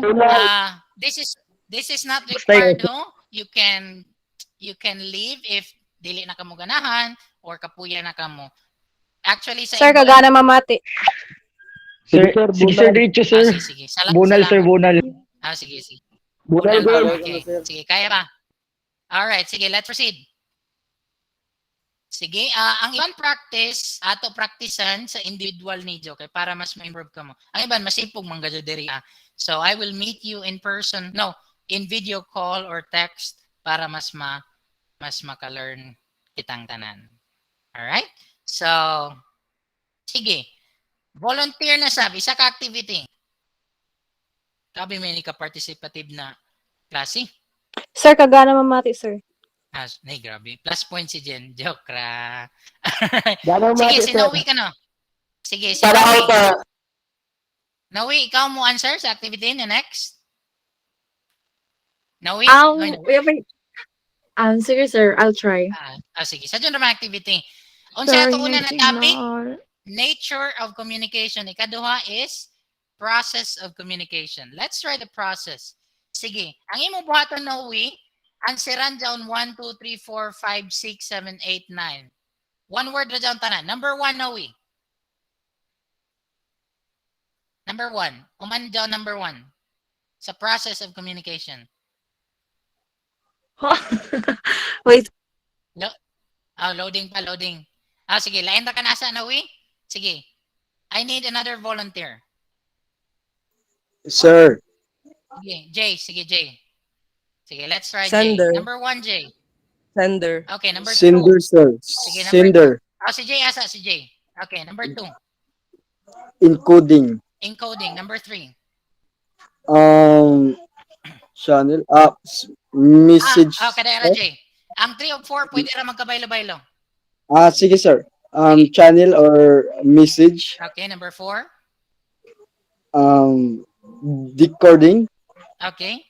This is not required, no? You can leave if dili na kamo ganahan or kapuya na kamo. Actually, sa Sir, kagana mamati. Sir, sige sir, diretso sir. Sige. Bunal sir, bunal. Sige. Bunal sir. Okay. Sige, kaya pa. Alright, sige, let's proceed. Sige, ang ibang practice, ato practicean sa individual niyo kay para mas ma-improve ka mo. Ang iban, masipog manggadyo diri. So, I will meet you in person, in video call or text para mas maka-learn kitang tanan. Alright? So, sige. Volunteer na sabi, isa ka activity. Sabi may ka participative na klase. Sir, kagana mamati, sir. Nay, grabe. Plus point si Jen. Joke ra. Sige, si Noe ka no. Sige, si Noe. Noe, ikaw mo answer sa activity na next? Noe? Sige, sir. I'll try. Sige. Sa dyan naman activity. Unsa ato una na topic? Nature of communication. Ikaduha is process of communication. Let's try the process. Sige. Ang imo buhaton Noe, answeran down 1, 2, 3, 4, 5, 6, 7, 8, 9. One word na down tanan. Number 1, Noe. Number 1. Uman down number 1. Sa process of communication. Wait. Loading pa, loading. Sige. Lain na ka nasa, Noe? Sige. I need another volunteer. Sir. Sige, Jay. Sige, Jay. Sige, let's try J. Sender. Number 1, J. Sender. Okay, number 2. Sender, sir. Sige, number 2. Sender. Si J asa si J. Okay, number 2. Encoding. Encoding. Number 3. Channel. Message. Kada ra J. Ang 3 of 4 pwede ra magkabaylo-baylo. Sige, sir. Channel or message. Okay, number 4. Decoding. Okay.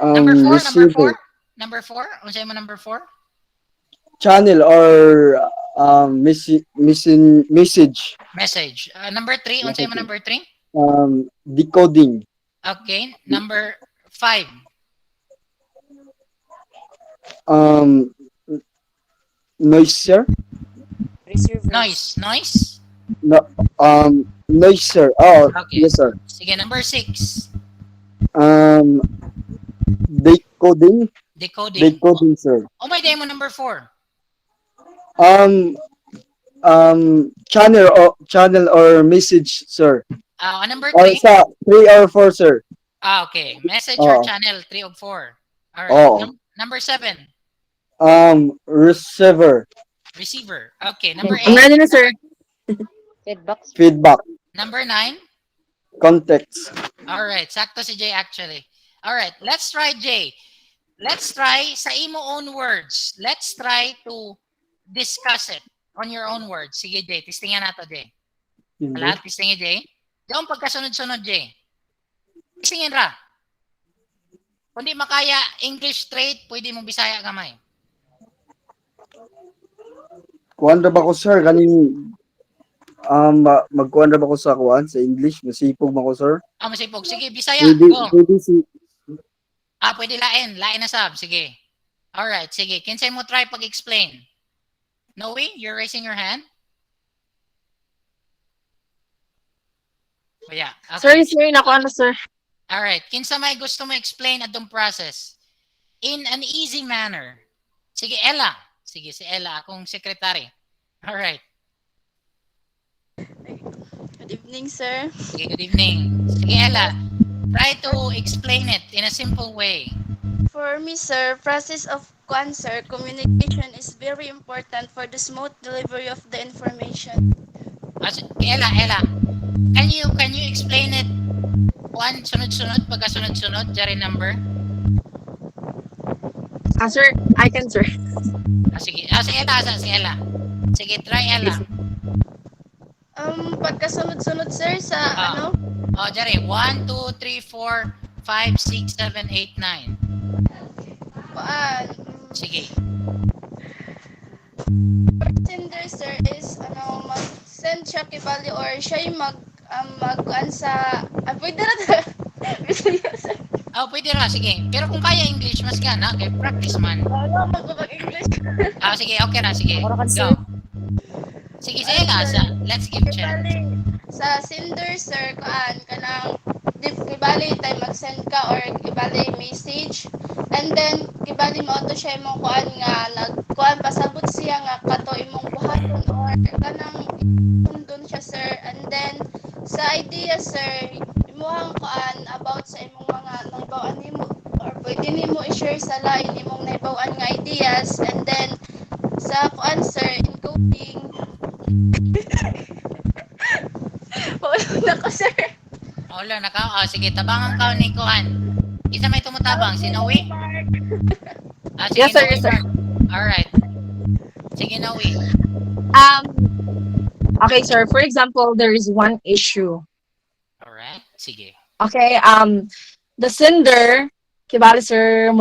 Number 4, Receiver. Number 4. Unsay mo number 4? Channel or message. Message. Number 3, unsay mo number 3? Decoding. Okay, number 5. Noise, sir. Noise. No. Noise, sir. Oh, Okay. yes, sir. Sige, number 6. Decoding. Decoding. Sir. Oh my day mo number 4. Channel or message, sir. Number Or 3. sa 3 or 4, sir. Okay. Message or channel, 3 of 4. All right. Number 7. Receiver. Receiver. Okay. Number 8. I'm ready na, sir. Feedback. Number 9. Context. All right. Sakto si Jay actually. All right. Let's try Jay. Let's try sa imo own words. Let's try to discuss it on your own words. Sige, Jay. Testingan nato, Jay. Lahat, testingin, Jay. Diyan pagkasunod-sunod, Jay. Testingin ra. Kung di makaya English straight, pwede mo Bisaya gamay. Kuan ra ba ko, sir? Kaning magkuan ra ba ko sa kuan sa English? Masipog ba ko, sir? Masipog. Sige, Bisaya. Go. Pwede si Pwede lain. Lain na sab. Sige. Alright, sige. Kinsay mo try pag-explain? Noe, you're raising your hand? Oh, yeah. Okay. Sorry, nakuha na, sir. Alright. Kinsa may gusto mo explain atong process in an easy manner? Sige, Ella. Sige, si Ella, akong secretary. Alright. Good evening, sir. Sige, good evening. Sige, Ella. Try to explain it in a simple way. For me, sir, process of sir, communication is very important for the smooth delivery of the information. Ella. Can you explain it one sunod-sunod pagkasunod-sunod jari number? Sir, I can, sir. Sige. Si Ella. Sige, try Ella. Pagkasunod-sunod, sir, sa ano? Jari, 1, 2, 3, 4, 5, 6, 7, 8, 9. Sige. Sender, sir, is mag-send siya kibali or siya yung mag-kuan sa pwede na sir. Pwede ra, sige. Pero kung kaya English, mas gana. Okay, practice man. Mag-English. Sige, okay na, sige. Go. Sige, Ella, let's give chance. Sa sender, sir, kanang kibali tayo mag-send ka or kibali message, and then kibali mo to siya imong kuan pasabot siya nga kato imong buhaton or kanang doon siya, sir. And then sa idea, sir, imuhang kuan about sa imong mga naibawan nimo or pwede nimo i-share sa lain imong naibawan nga ideas. And then sa kuan, sir, encoding. Wala ko, sir. Wala na ka. Sige, tabangan ka ni Kuan. Isa may tumutabang, si Noe? Sige, Yes, sir. Noe, Yes, sir. Alright. Sige, Noe. Okay, sir. For example, there is one issue. Alright. Sige. Okay, the sender, kibali, sir,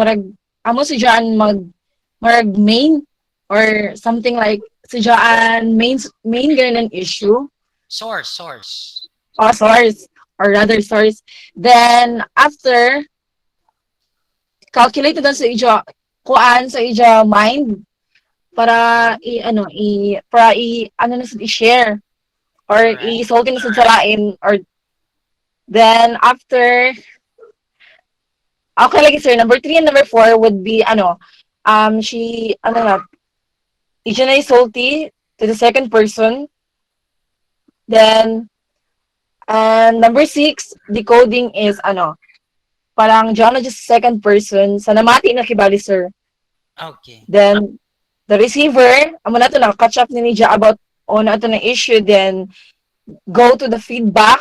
amo si Jaan marag main or something like si Jaan main ganun issue. Source. Source, or rather source. Then, after, calculate doon sa kuan sa ija mind para i-share or i-solve na sa lain or then after okay lagi, sir, number 3 and number 4 would be ija na isulti to the second person. Then, and number 6, decoding is parang diyan na just second person sa namati na kibali sir. Okay. Then the receiver amo na to na catch up ni niya about on ato na issue, then go to the feedback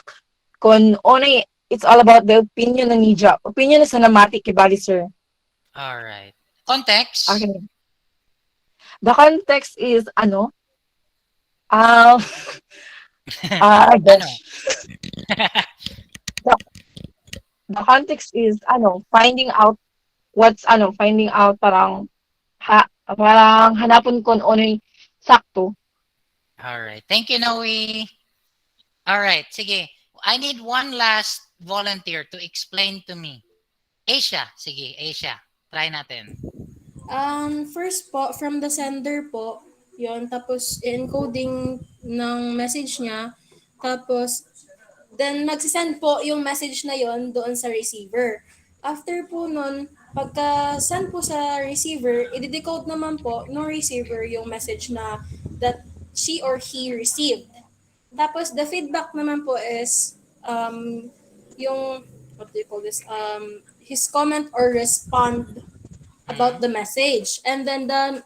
kung onay it's all about the opinion na niya. Opinion na sa namati kibali sir. All right. Context. Okay. The context is ano? Ah, Ano? the context is finding out finding out parang parang hanapon kon ano sakto. All right. Thank you, Noe. All right. Sige. I need one last volunteer to explain to me. Asia. Sige, Asia. Try natin. First po, from the sender po, yon tapos encoding ng message niya, tapos then magsisend po yung message na yon doon sa receiver. After po nun, pagka-send po sa receiver, i-decode naman po ng receiver yung message na that she or he received. Tapos the feedback naman po is yung what do you call this? His comment or respond about the message. And then the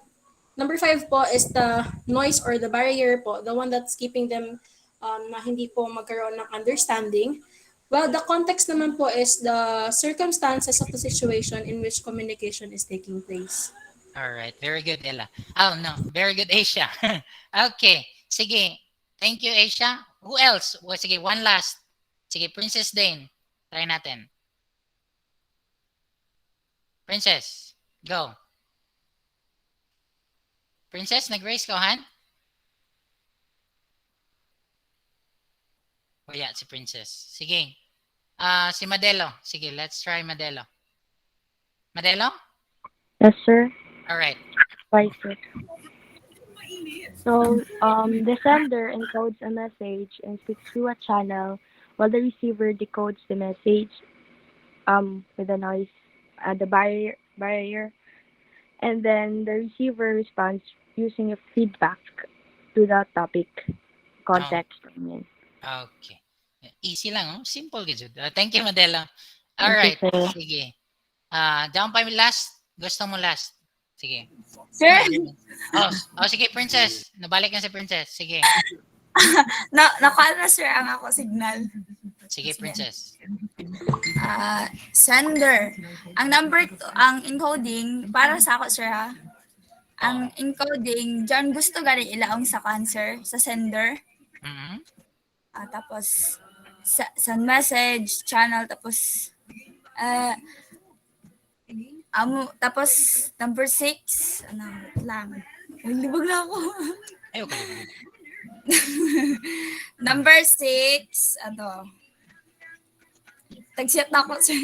number 5 po is the noise or the barrier po, the one that's keeping them na hindi po magkaroon ng understanding. Well, the context naman po is the circumstances of the situation in which communication is taking place. All right. Very good, Ella. Oh, no. Very good, Asia. Okay. Sige. Thank you, Asia. Who else? Well, sige, one last. Sige, Princess Dane. Try natin. Princess, go. Princess, nag-raise ka, Han? Oh, yeah, si Princess. Sige. Si Madelo. Sige, let's try Madelo. Madelo? Yes, sir. All right. Right, sir. So, the sender encodes a message and speaks through a channel while the receiver decodes the message with a noise, the barrier, and then the receiver responds using a feedback to the topic context. Okay. Easy lang, oh. Simple good. Thank you, Madela. All Thank right. you, sir. Sige. Down pa last. Gusto mo last. Sige. Sir? Sige, Princess. Nabalik na si Princess. Sige. Nakuha na sir ang ako signal. Sige, Princess. Sender. Ang ang encoding, para sa ako sir ha. Ang encoding, dyan gusto gani ilaong sa cancer, sa sender. Mm-hmm. Tapos, send message, channel, tapos, tapos, number 6, lang. Libag na ako. Ayoko. Number 6, tag-set na ako, sir.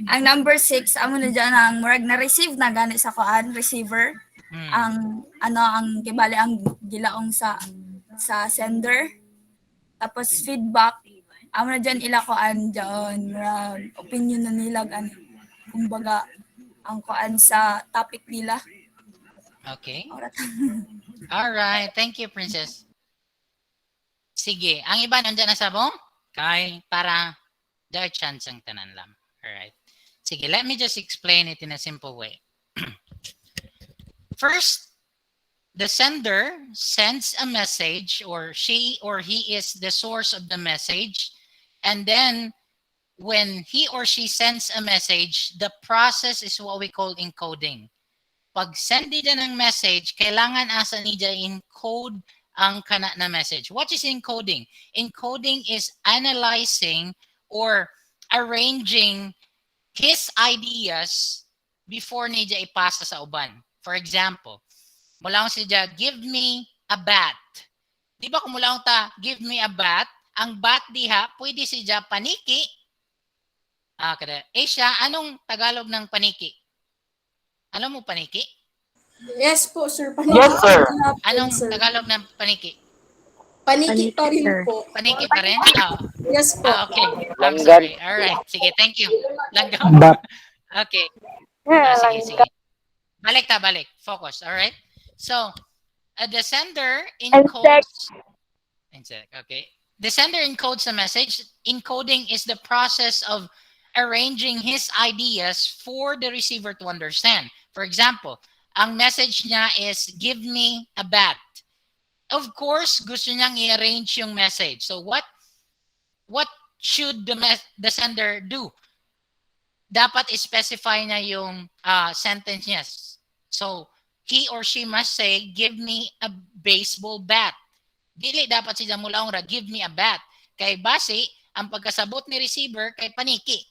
Ang number 6, amo na dyan ang murag na-receive na gani sa kuan, receiver. Ang kibali ang gilaong sa sender. Tapos feedback, amo na dyan ila kuan dyan, opinion na nila gani. Kumbaga, ang kuan sa topic nila. Okay. All right. Thank you, Princess. Sige. Ang iba nandiyan na sa mo? Kay para there chance ang tanan lang. All right. Sige, let me just explain it in a simple way. First, the sender sends a message, or she or he is the source of the message. And then when he or she sends a message, the process is what we call encoding. Pag send nila ng message, kailangan asa nila encode ang kana na message. What is encoding? Encoding is analyzing or arranging his ideas before niya ipasa sa uban. For example, mula akong siya, give me a bat. Di ba kung mula akong give me a bat, ang bat diha, pwede siya paniki. Kada. Asia, anong Tagalog ng paniki? Alam mo paniki? Yes po, sir. Paniki. Yes, sir. Anong Tagalog ng paniki? Paniki pa rin po. Paniki pa rin? Yes po. Okay. I'm sorry. All right. Sige, thank you. Langgam. Okay. Sige. Balik. Focus. All right. So, the sender encodes. Okay. the sender encodes a message. Encoding is the process of arranging his ideas for the receiver to understand. For example, ang message niya is, give me a bat. Of course, gusto niyang i-arrange yung message. So what should the sender do? Dapat specify na yung sentence niya. So, he or she must say, give me a baseball bat. Dili dapat siya mulaong ra, give me a bat. Kay base, ang pagkasabot ni receiver kay paniki.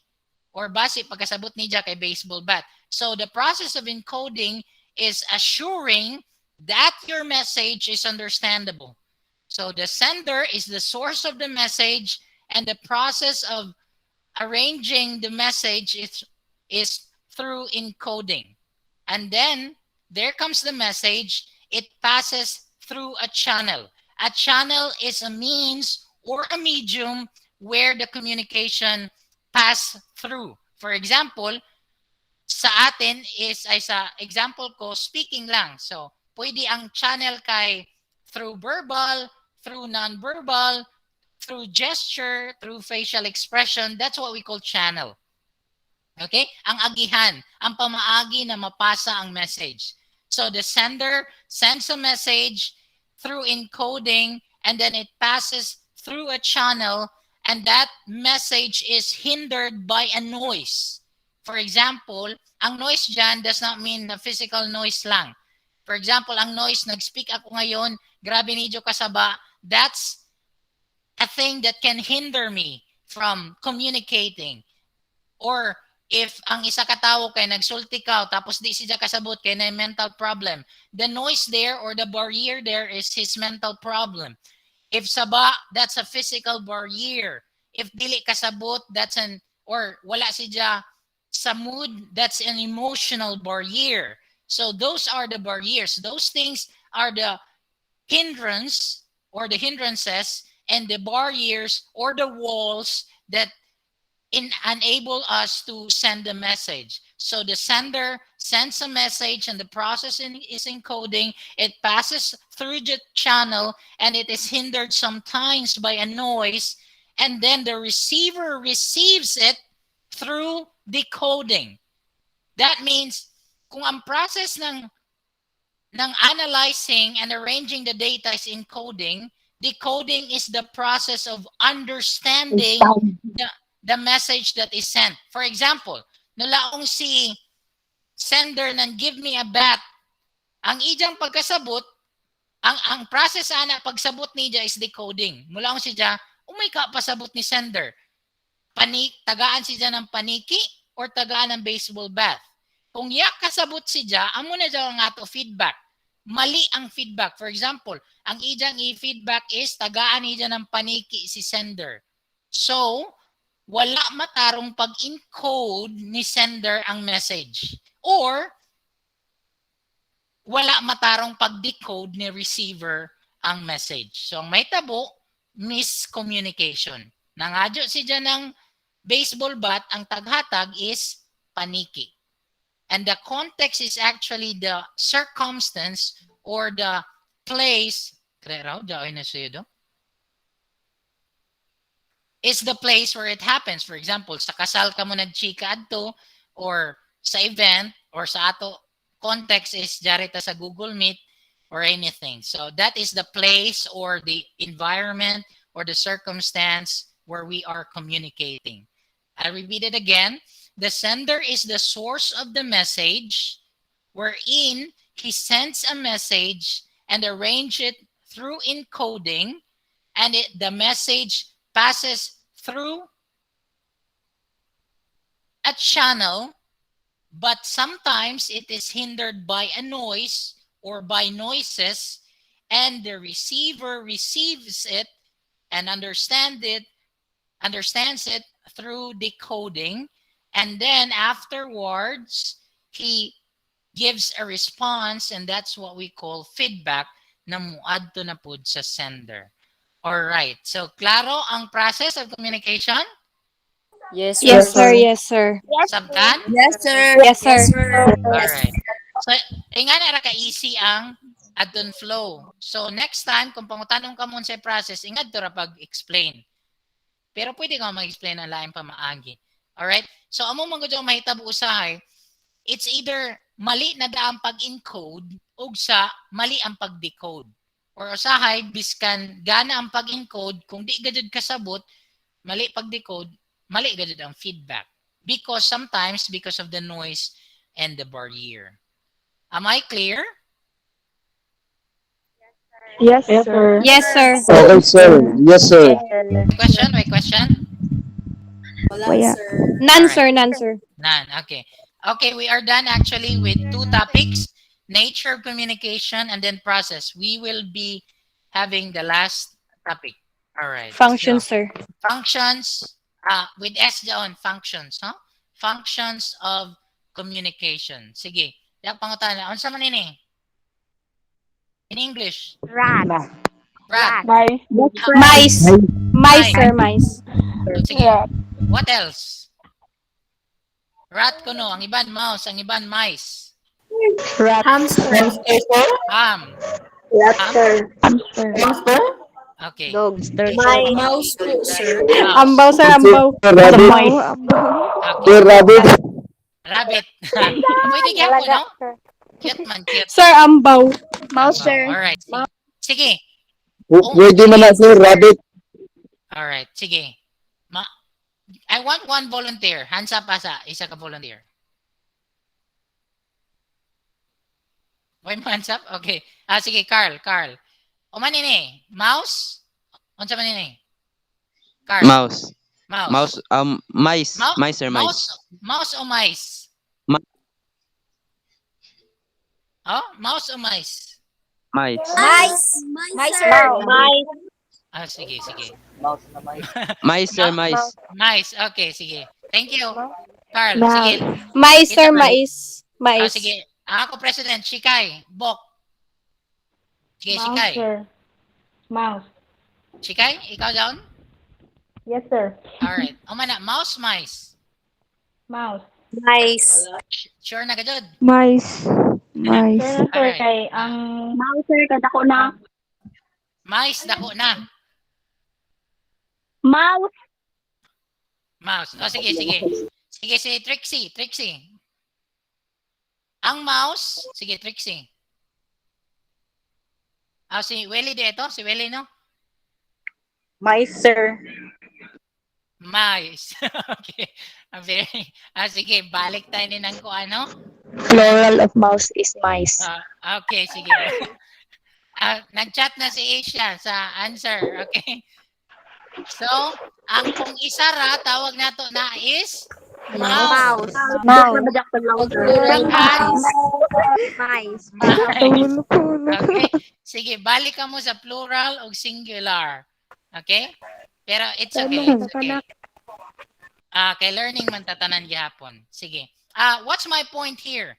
Or base, pagkasabot niya kay baseball bat. So, the process of encoding is assuring that your message is understandable. So, the sender is the source of the message, and the process of arranging the message is through encoding. And then there comes the message. It passes through a channel. A channel is a means or a medium where the communication pass through. For example, sa atin is, ay sa example ko, speaking lang. So, pwede ang channel kay through verbal, through non-verbal, through gesture, through facial expression. That's what we call channel. Okay? Ang agihan, ang pamaagi na mapasa ang message. So the sender sends a message through encoding, and then it passes through a channel, and that message is hindered by a noise. For example, ang noise dyan does not mean na physical noise lang. For example, ang noise, nag-speak ako ngayon, grabe nidyo kasaba, that's a thing that can hinder me from communicating. Or if ang isa ka tawo kay nagsulti ka tapos di siya kasabot kay na mental problem, the noise there or the barrier there is his mental problem. If saba, that's a physical barrier. If dili kasabot, that's an, or wala siya sa mood, that's an emotional barrier. So those are the barriers. Those things are the hindrance or the hindrances, and the barriers or the walls that enable us to send a message. So the sender sends a message, and the process is encoding. It passes through the channel, and it is hindered sometimes by a noise, and then the receiver receives it through decoding. That means kung ang process ng analyzing and arranging the data is encoding, decoding is the process of understanding the message that is sent. For example, nulaong si sender ng give me a bat, ang ijang pagkasabot, ang process ana pagsabot niya is decoding. Mulaong siya, umay ka pasabot ni sender. Tagaan siya ng paniki or tagaan ng baseball bat. Kung yak kasabot siya, amo na dyan ang ato feedback. Mali ang feedback. For example, ang ijang i-feedback is tagaan niya ng paniki si sender. So, wala matarong pag-encode ni sender ang message. Or, wala matarong pag-decode ni receiver ang message. So, ang may tabo, miscommunication. Nangadyo siya ng baseball bat, ang taghatag is paniki. And the context is actually the circumstance or the place. Is the place where it happens. For example, sa kasal ka mo nagchika adto, or sa event, or sa ato context is jarita sa Google Meet or anything. So that is the place or the environment or the circumstance where we are communicating. I repeat it again. The sender is the source of the message, wherein he sends a message and arrange it through encoding, and the message passes through a channel, but sometimes it is hindered by a noise or by noises, and the receiver receives it and understands it through decoding. And then afterwards, he gives a response, and that's what we call feedback na muadto na pud sa sender. All right. So, klaro ang process of communication? Yes, sir. Yes, sir. Sabtan? Yes, sir. Yes, sir. All right. So, nga na ka easy ang adton flow. So next time kung pangutanong ka mo sa process, ingad to ra pag-explain. Pero pwede ka mag-explain ang lain pa maagi. Alright? So amo man gud mahitabo usahay, it's either mali na daang pag-encode o sa mali ang pag-decode. Or usahay biskan gana ang pag-encode kung di gajud kasabot, mali pag-decode, mali gajud ang feedback. Because sometimes because of the noise and the barrier. Am I clear? Yes, sir. Yes, sir. Okay, sir. Yes, sir. Question? May question? Wala, sir. None, Alright. sir. None, sir. None. Okay. Okay, we are done actually with 2 topics, nature of communication and then process. We will be having the last topic. All right. Functions, So, sir. functions with S doon, functions, huh? Functions of communication. Sige. Yak pangutana. Unsa man ini? In English. Rat. Rat. Mice. Mice. Mice, sir. Mice. Sige. What else? Rat kuno, ang iban mouse, ang iban mice. Rat. Hamster. Ham. Hamster. Hamster. Okay. Dogs. Mouse po, sir. Ambaw, sir. Ambaw. Rabbit. Okay. Sir, rabbit. Rabbit. Pwede kaya po, no? Cute man, cute. Sir, ambaw. Mouse, sir. Alright. Sige. Pwede man na, sir, rabbit. Alright. Sige. I want one volunteer. Hands up asa. Isa ka volunteer. Why mo hands up? Okay. Sige, Carl. O man ini? Mouse? Unsa man ini? Carl. Mouse. Mouse. Mice. Mice, sir, mice. Mouse o mice? Oh, mouse o mice? Mice. Mice, sir. Sige. Mice, sir, mice. Mice. Okay, sige. Thank you. Carl, Mouse. sige. Mais, sir. Ito, Mais. Mais. Sige. Ako, President. Shikay. Bok. Sige, Shikay. Mouse. Shikay, ikaw down? Yes, sir. Alright. O man na, mouse, mice. Mouse. Mice. Sure na ka, Jod? Mice. Sir, alright. Kay ang mouse, sir, kadako na. Mice, dako na. Mouse. Mouse. O, sige. Sige, si Trixie. Ang mouse, sige, Trixie. Si Welly dito, si Welly, no? Mice, sir. Mice. Okay. Sige, balik tayo din ng kung ano. Plural of mouse is mice. Okay, sige. Nag-chat na si Asia sa answer. Okay. So, ang kung isa ra, tawag nato na is mouse. Plural Hands. mice. Okay. Sige, balik ka mo sa plural o singular. Okay? Pero it's okay. It's okay. Kay learning man tatanan gihapon. Sige. What's my point here?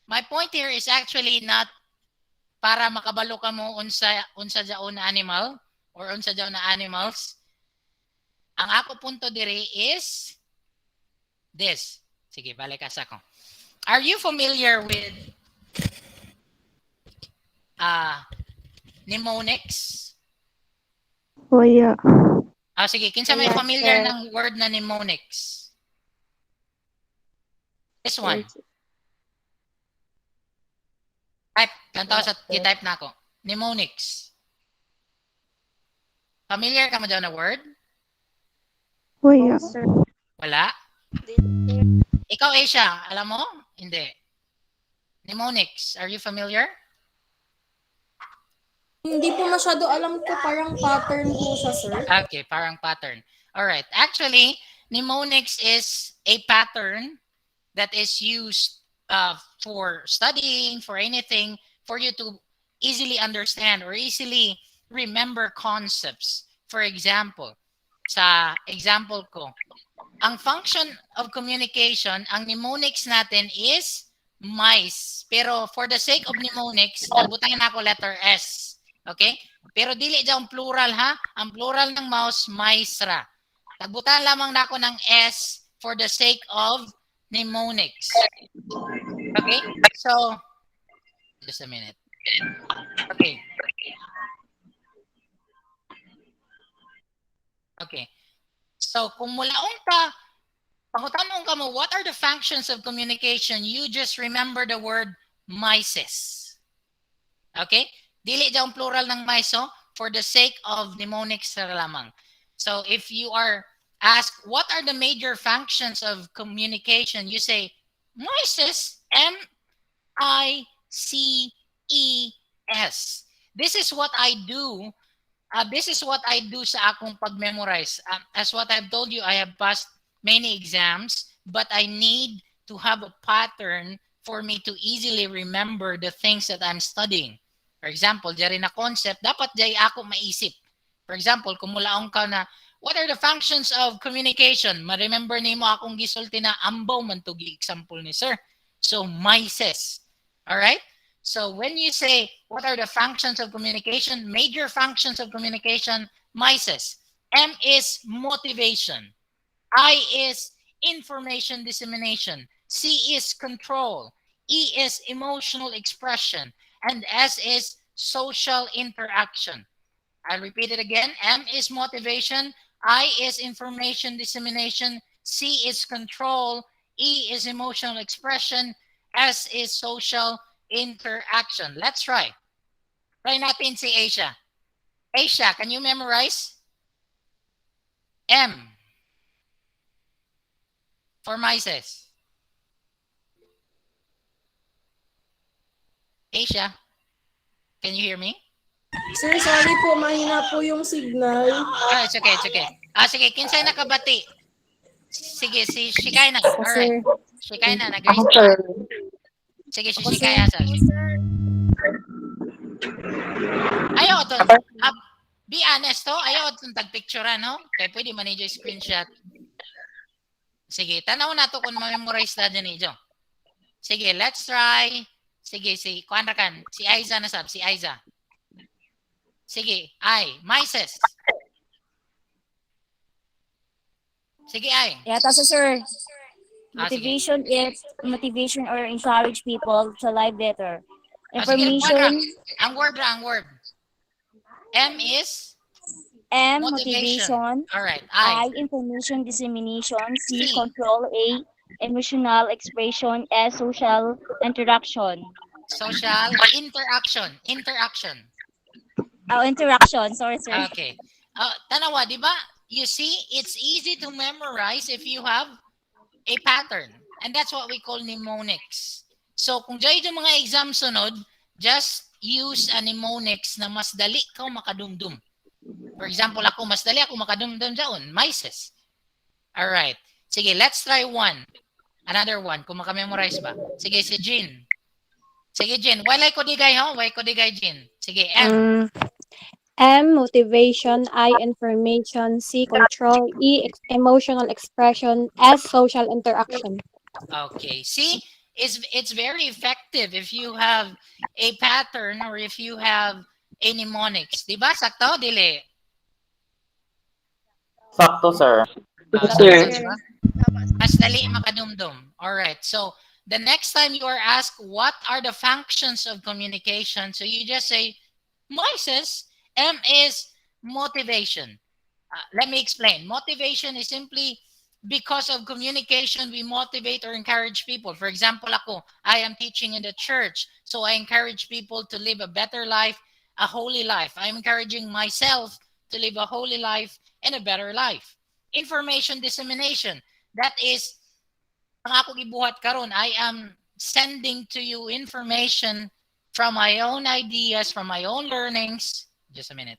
My point here is actually not para makabalo ka mo unsa jaon na animal or unsa jaon na animals. Ang ako punto dire is this. Sige, balik ka sa ko. Are you familiar with mnemonics? Oh, yeah. Sige, kinsa may familiar ng word na mnemonics? This one. Type. Kanto sa type na ako. Mnemonics. Familiar ka mo dyan na word? Oh, yeah. Wala? Ikaw, Asia, alam mo? Hindi. Mnemonics, are you familiar? Hindi po masyado alam ko, parang pattern po siya, sir. Okay, parang pattern. Alright. Actually, mnemonics is a pattern that is used for studying, for anything, for you to easily understand or easily remember concepts. For example, sa example ko, ang function of communication, ang mnemonics natin is mice. Pero for the sake of mnemonics, nagbutang na ako letter S. Okay? Pero dili dyan plural ha. Ang plural ng mouse, mice ra. Nagbutan lamang na ako ng S for the sake of mnemonics. Okay? So, just a minute. Okay. Okay. So, kung mulaong ka, pangutanong ka mo, what are the functions of communication? You just remember the word mices. Okay? Dili daw plural ng miso for the sake of mnemonics lamang. So, if you are asked, what are the major functions of communication? You say, mices, M-I-C-E-S. This is what I do. This is what I do sa akong pag-memorize. As what I've told you, I have passed many exams, but I need to have a pattern for me to easily remember the things that I'm studying. For example, dyan na concept, dapat dyan ako maisip. For example, kung mulaong ka na, what are the functions of communication? Ma-remember nimo akong gisulti na ambaw man to example ni sir. So, mices. Alright? So when you say, what are the functions of communication? Major functions of communication, mices. M is motivation. I is information dissemination. C is control. E is emotional expression. And S is social interaction. I'll repeat it again. M is motivation. I is information dissemination. C is control. E is emotional expression. S is social interaction. Let's try. Try natin si Asia. Asia, can you memorize? M for mices. Asia, can you hear me? Sir, sorry po, mahina po yung signal. It's okay, it's okay. Sige, kinsay nakabati? Sige, si Shikay na. Ako, Alright. sir. Shikay na, Ako, nag-raise sir. Sige, si Ako, Shikay sir. asa. Ayaw to. Be honest to. Ayaw itong tag-picture, no? Kaya pwede man niyo screenshot. Sige, tanaw na to kung ma-memorize na dyan niyo. Sige, let's try. Sige, si kuan kan. Si Aiza na sab, si Aiza. Sige, mices. Sige, Yata sa sir. Motivation Motivation or encourage people to live better. Sige, Information. ang word. M is Motivation. All right. I, information dissemination. C, C. control. A, emotional expression. S, social interaction. Social interaction. Oh, interaction. Sorry, sir. Okay. Tanawa, di ba? You see, it's easy to memorize if you have a pattern. And that's what we call mnemonics. So, kung dyan yung mga exam sunod, just use a mnemonics na mas dali ka makadumdum. For example, mas dali ako makadumdum dyan. Mices. Alright. Sige, let's try one. Another one, kung makamemorize ba. Sige, si Jean. Sige, Jean. Walay ko digay, ho? Walay ko digay, Jean. Sige, M. M, motivation. I, information. C, control. E, emotional expression. S, social interaction. Okay. See, it's very effective if you have a pattern or if you have a mnemonics. Diba? Sakto, dili? Sakto, sir. Sakto, diba? Mas dali makadumdum. Alright. So, the next time you are asked, what are the functions of communication? So, you just say, mices. M is motivation. Let me explain. Motivation is simply because of communication, we motivate or encourage people. For example, I am teaching in the church, so I encourage people to live a better life, a holy life. I'm encouraging myself to live a holy life and a better life. Information dissemination. That is, ang ako gibuhat karon, I am sending to you information from my own ideas, from my own learnings. Just a minute.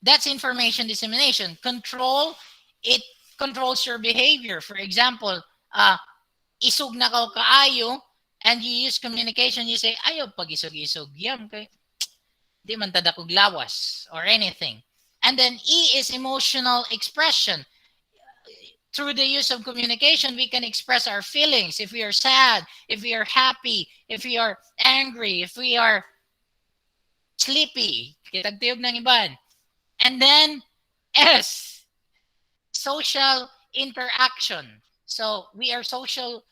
That's information dissemination. Control, it controls your behavior. For example, isog na ka kaayo, and you use communication, you say, ayaw pag isog-isog, yam kay di man tada kog lawas or anything. And then E is emotional expression. Through the use of communication, we can express our feelings. If we are sad, if we are happy, if we are angry, if we are sleepy, kitagtiyog ng iban. And then S, social interaction. So we are social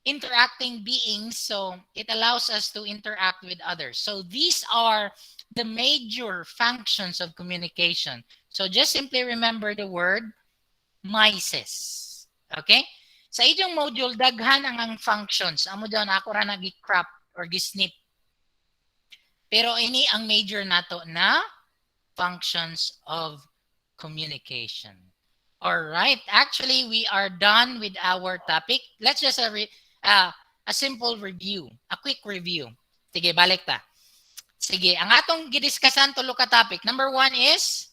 interacting beings, so it allows us to interact with others. So these are the major functions of communication. So just simply remember the word mices. Okay? Sa inyong module, daghan ang functions. Amo doon, ako ra nag-crop or gisnip. Pero ini ang major nato na functions of communication. All right. Actually, we are done with our topic. Let's just a simple review, a quick review. Sige, balik ta. Sige, ang atong gidiskussan tulo ka topic. Number 1 is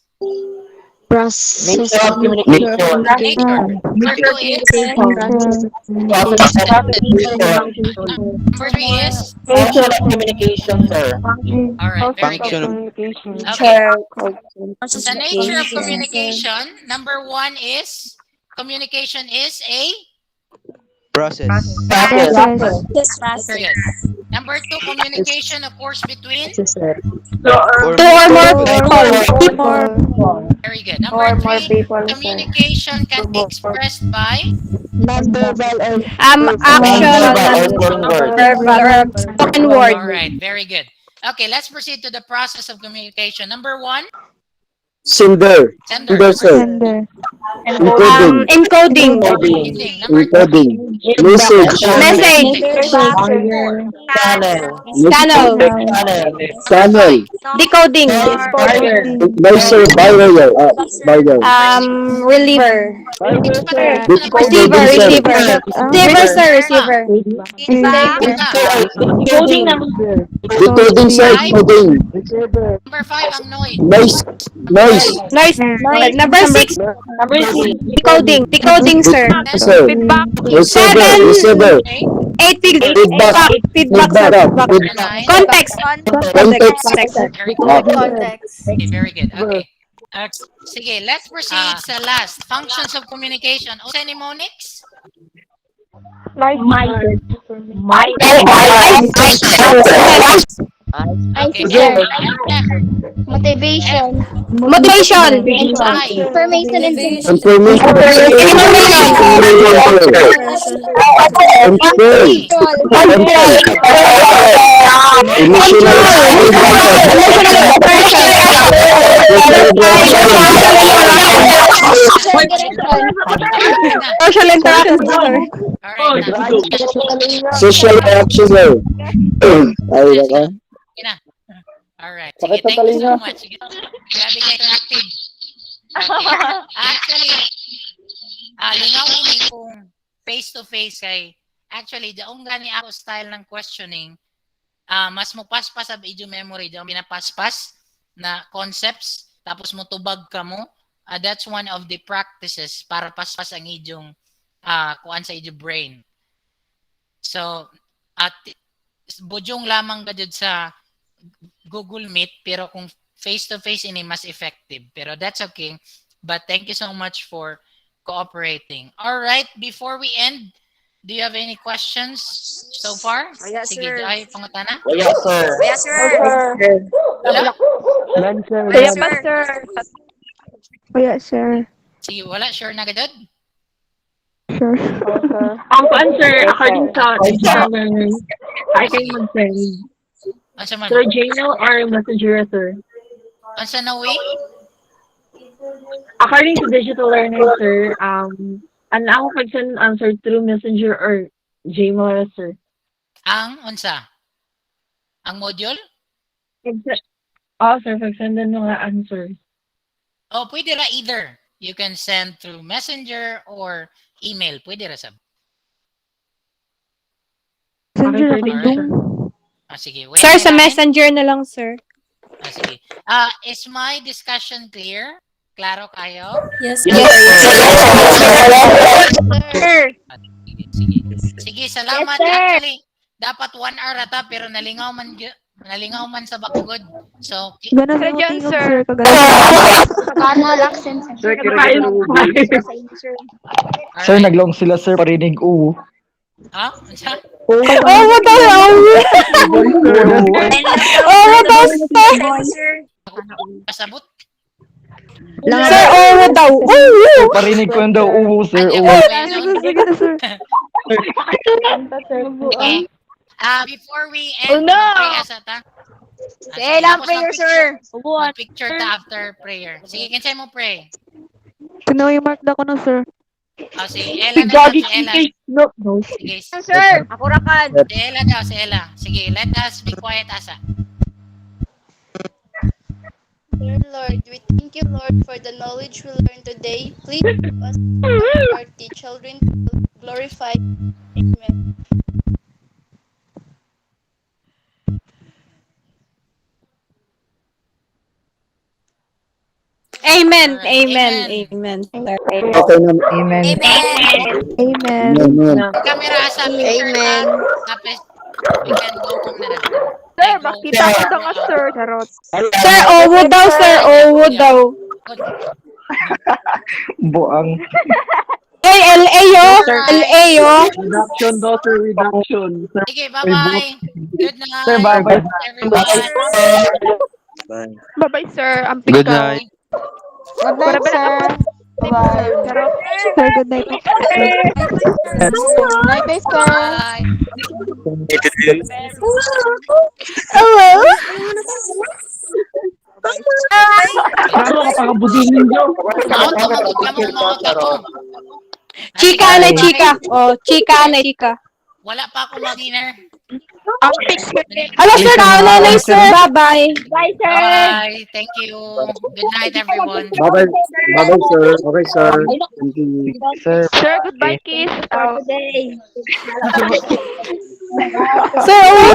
Process Nature of communication. nature. Number 2 is number 3 is Function of communication, sir. all right, very good. Function of Okay. The nature of communication, number 1 is communication is a process. very good. Number 2, communication, of course, between two or or more people. very good. Number 3, communication can be expressed by Non-verbal Action, Verbal or spoken spoken word. word. all right, very good. Okay, let's proceed to the process of communication. Number 1, Sender. sender. Sender, sir. Encoding. Encoding. Encoding. Number 2, Encoding. Message. Message. Number 4, Channel. Channel. Channel. number Channel. 5, Decoding. Advisor. Buyer. Buyer. Reliever. Decoding, sir. Receiver, sir. Receiver. Decoding. Decoding, sir. Decoding. number 5 ang noise. Noise. Noise. Number 6. Decoding. Decoding, sir. Sir. Receiver. Receiver. 8. Feedback. Feedback, sir. Feedback. Number 9, Context. Context. very good. Context. Okay, very good. Okay. Sige, let's proceed sa last. Functions of communication. O sa mnemonics? Okay, very Motivation. Motivation. Information and Information. Emotional. Social interaction, sir. all right. Social reaction, sir. Ay, naka. Sige na. All right. Sige, thank you so much. Sige. Grabe ka interactive. Okay. Actually, lingaw ini kung face-to-face kay actually, daong gani ako style ng questioning, mas mo paspas sa video memory, daong pinapaspas na concepts, tapos mo tubag ka mo. That's one of the practices para paspas ang idyong kuan sa idyong brain. So, at bujong lamang ka dyan sa Google Meet, pero kung face-to-face ini mas effective. Pero that's okay. But thank you so much for cooperating. All right, before we end, do you have any questions so far? Yes, Sige, sir. ay pangutana? Yes, sir. Yes, sir. Wala? Yes, sir. Yes, sir. Sige, wala. Sure na gadod? Sure. Ang answer, according sa teacher learners, I can mag-send. Ansa man? Sir Gmail or Messenger, sir. Ansa na way? According to digital learners, sir, ang ako pag-send answer through Messenger or Gmail, sir. Ang, unsa? Ang module? Sir, pag-send mo nga answer. Oh, pwede ra either. You can send through Messenger or email. Pwede ra sab. Messenger Okay, ako. Sige. Wait Sir, sa lang. messenger na lang, sir. Sige. Is my discussion clear? Klaro kayo? Yes, Sige, sige. Sige, salamat. Yes, sir. Actually, dapat 1 hour ata pero nalingaw man sa bakugod. So, Ganun sa dyan, sir. Kanal accent. Sir, Sir, naglong sila, sir, parinig oo. ha? Unsa? Oh, what the hell? Oh, what the Sir. Pasabot? Sir, oh, what the? Parinig ko daw oo, sir, oo. Anya, Sige na, sir. Okay. Before we Oh end, no! mag-pray asa ta. Si Ella ang prayer, sir. Mag-picture ta after prayer. Sige, kinsay mo pray. Pinoy-mark na ko na, sir. Si Ella na daw, si Ella. No, no. Sige, Sir, ako rakan. si Ella daw, si Ella. Sige, let us be quiet asa. Dear Lord, we thank you, Lord, for the knowledge we learned today. Please help us our children to glorify. Amen. Amen. Alright, Amen. amen. Amen. Okay na. Amen. Amen. Amen. Camera asa, picture ta. Amen. Tapos, we can go home na dito. Sir, Go, makita ko daw go nga, out. sir. Charot. Sir, owo daw, sir. Yeah, Owo yeah. daw. Good. Buang. Ay, LA yo. Alright. LA yo. Reduction daw, sir. Reduction. Sir, Sige, bye-bye. Good Sir, night, bye-bye. everyone. Bye. Bye-bye, sir. Amping Good ka. night. Good night, sir. Bye-bye. Charot. Sir, good night. Night, bye, sir. Bye. Hello. Ano ka pagkabutin ninyo? Maot ka mo, maot ka mo. Chika na, chika. Oh, chika na, chika. Wala pa ako mag-dinner. Hello, sir. Nauna na, sir. Bye-bye. Bye, sir. Bye. Thank you. Good night, everyone. Bye-bye. Bye-bye, sir. Okay, sir. Thank you. Sir, Sir, goodbye, kiss. For today. Sir, oh.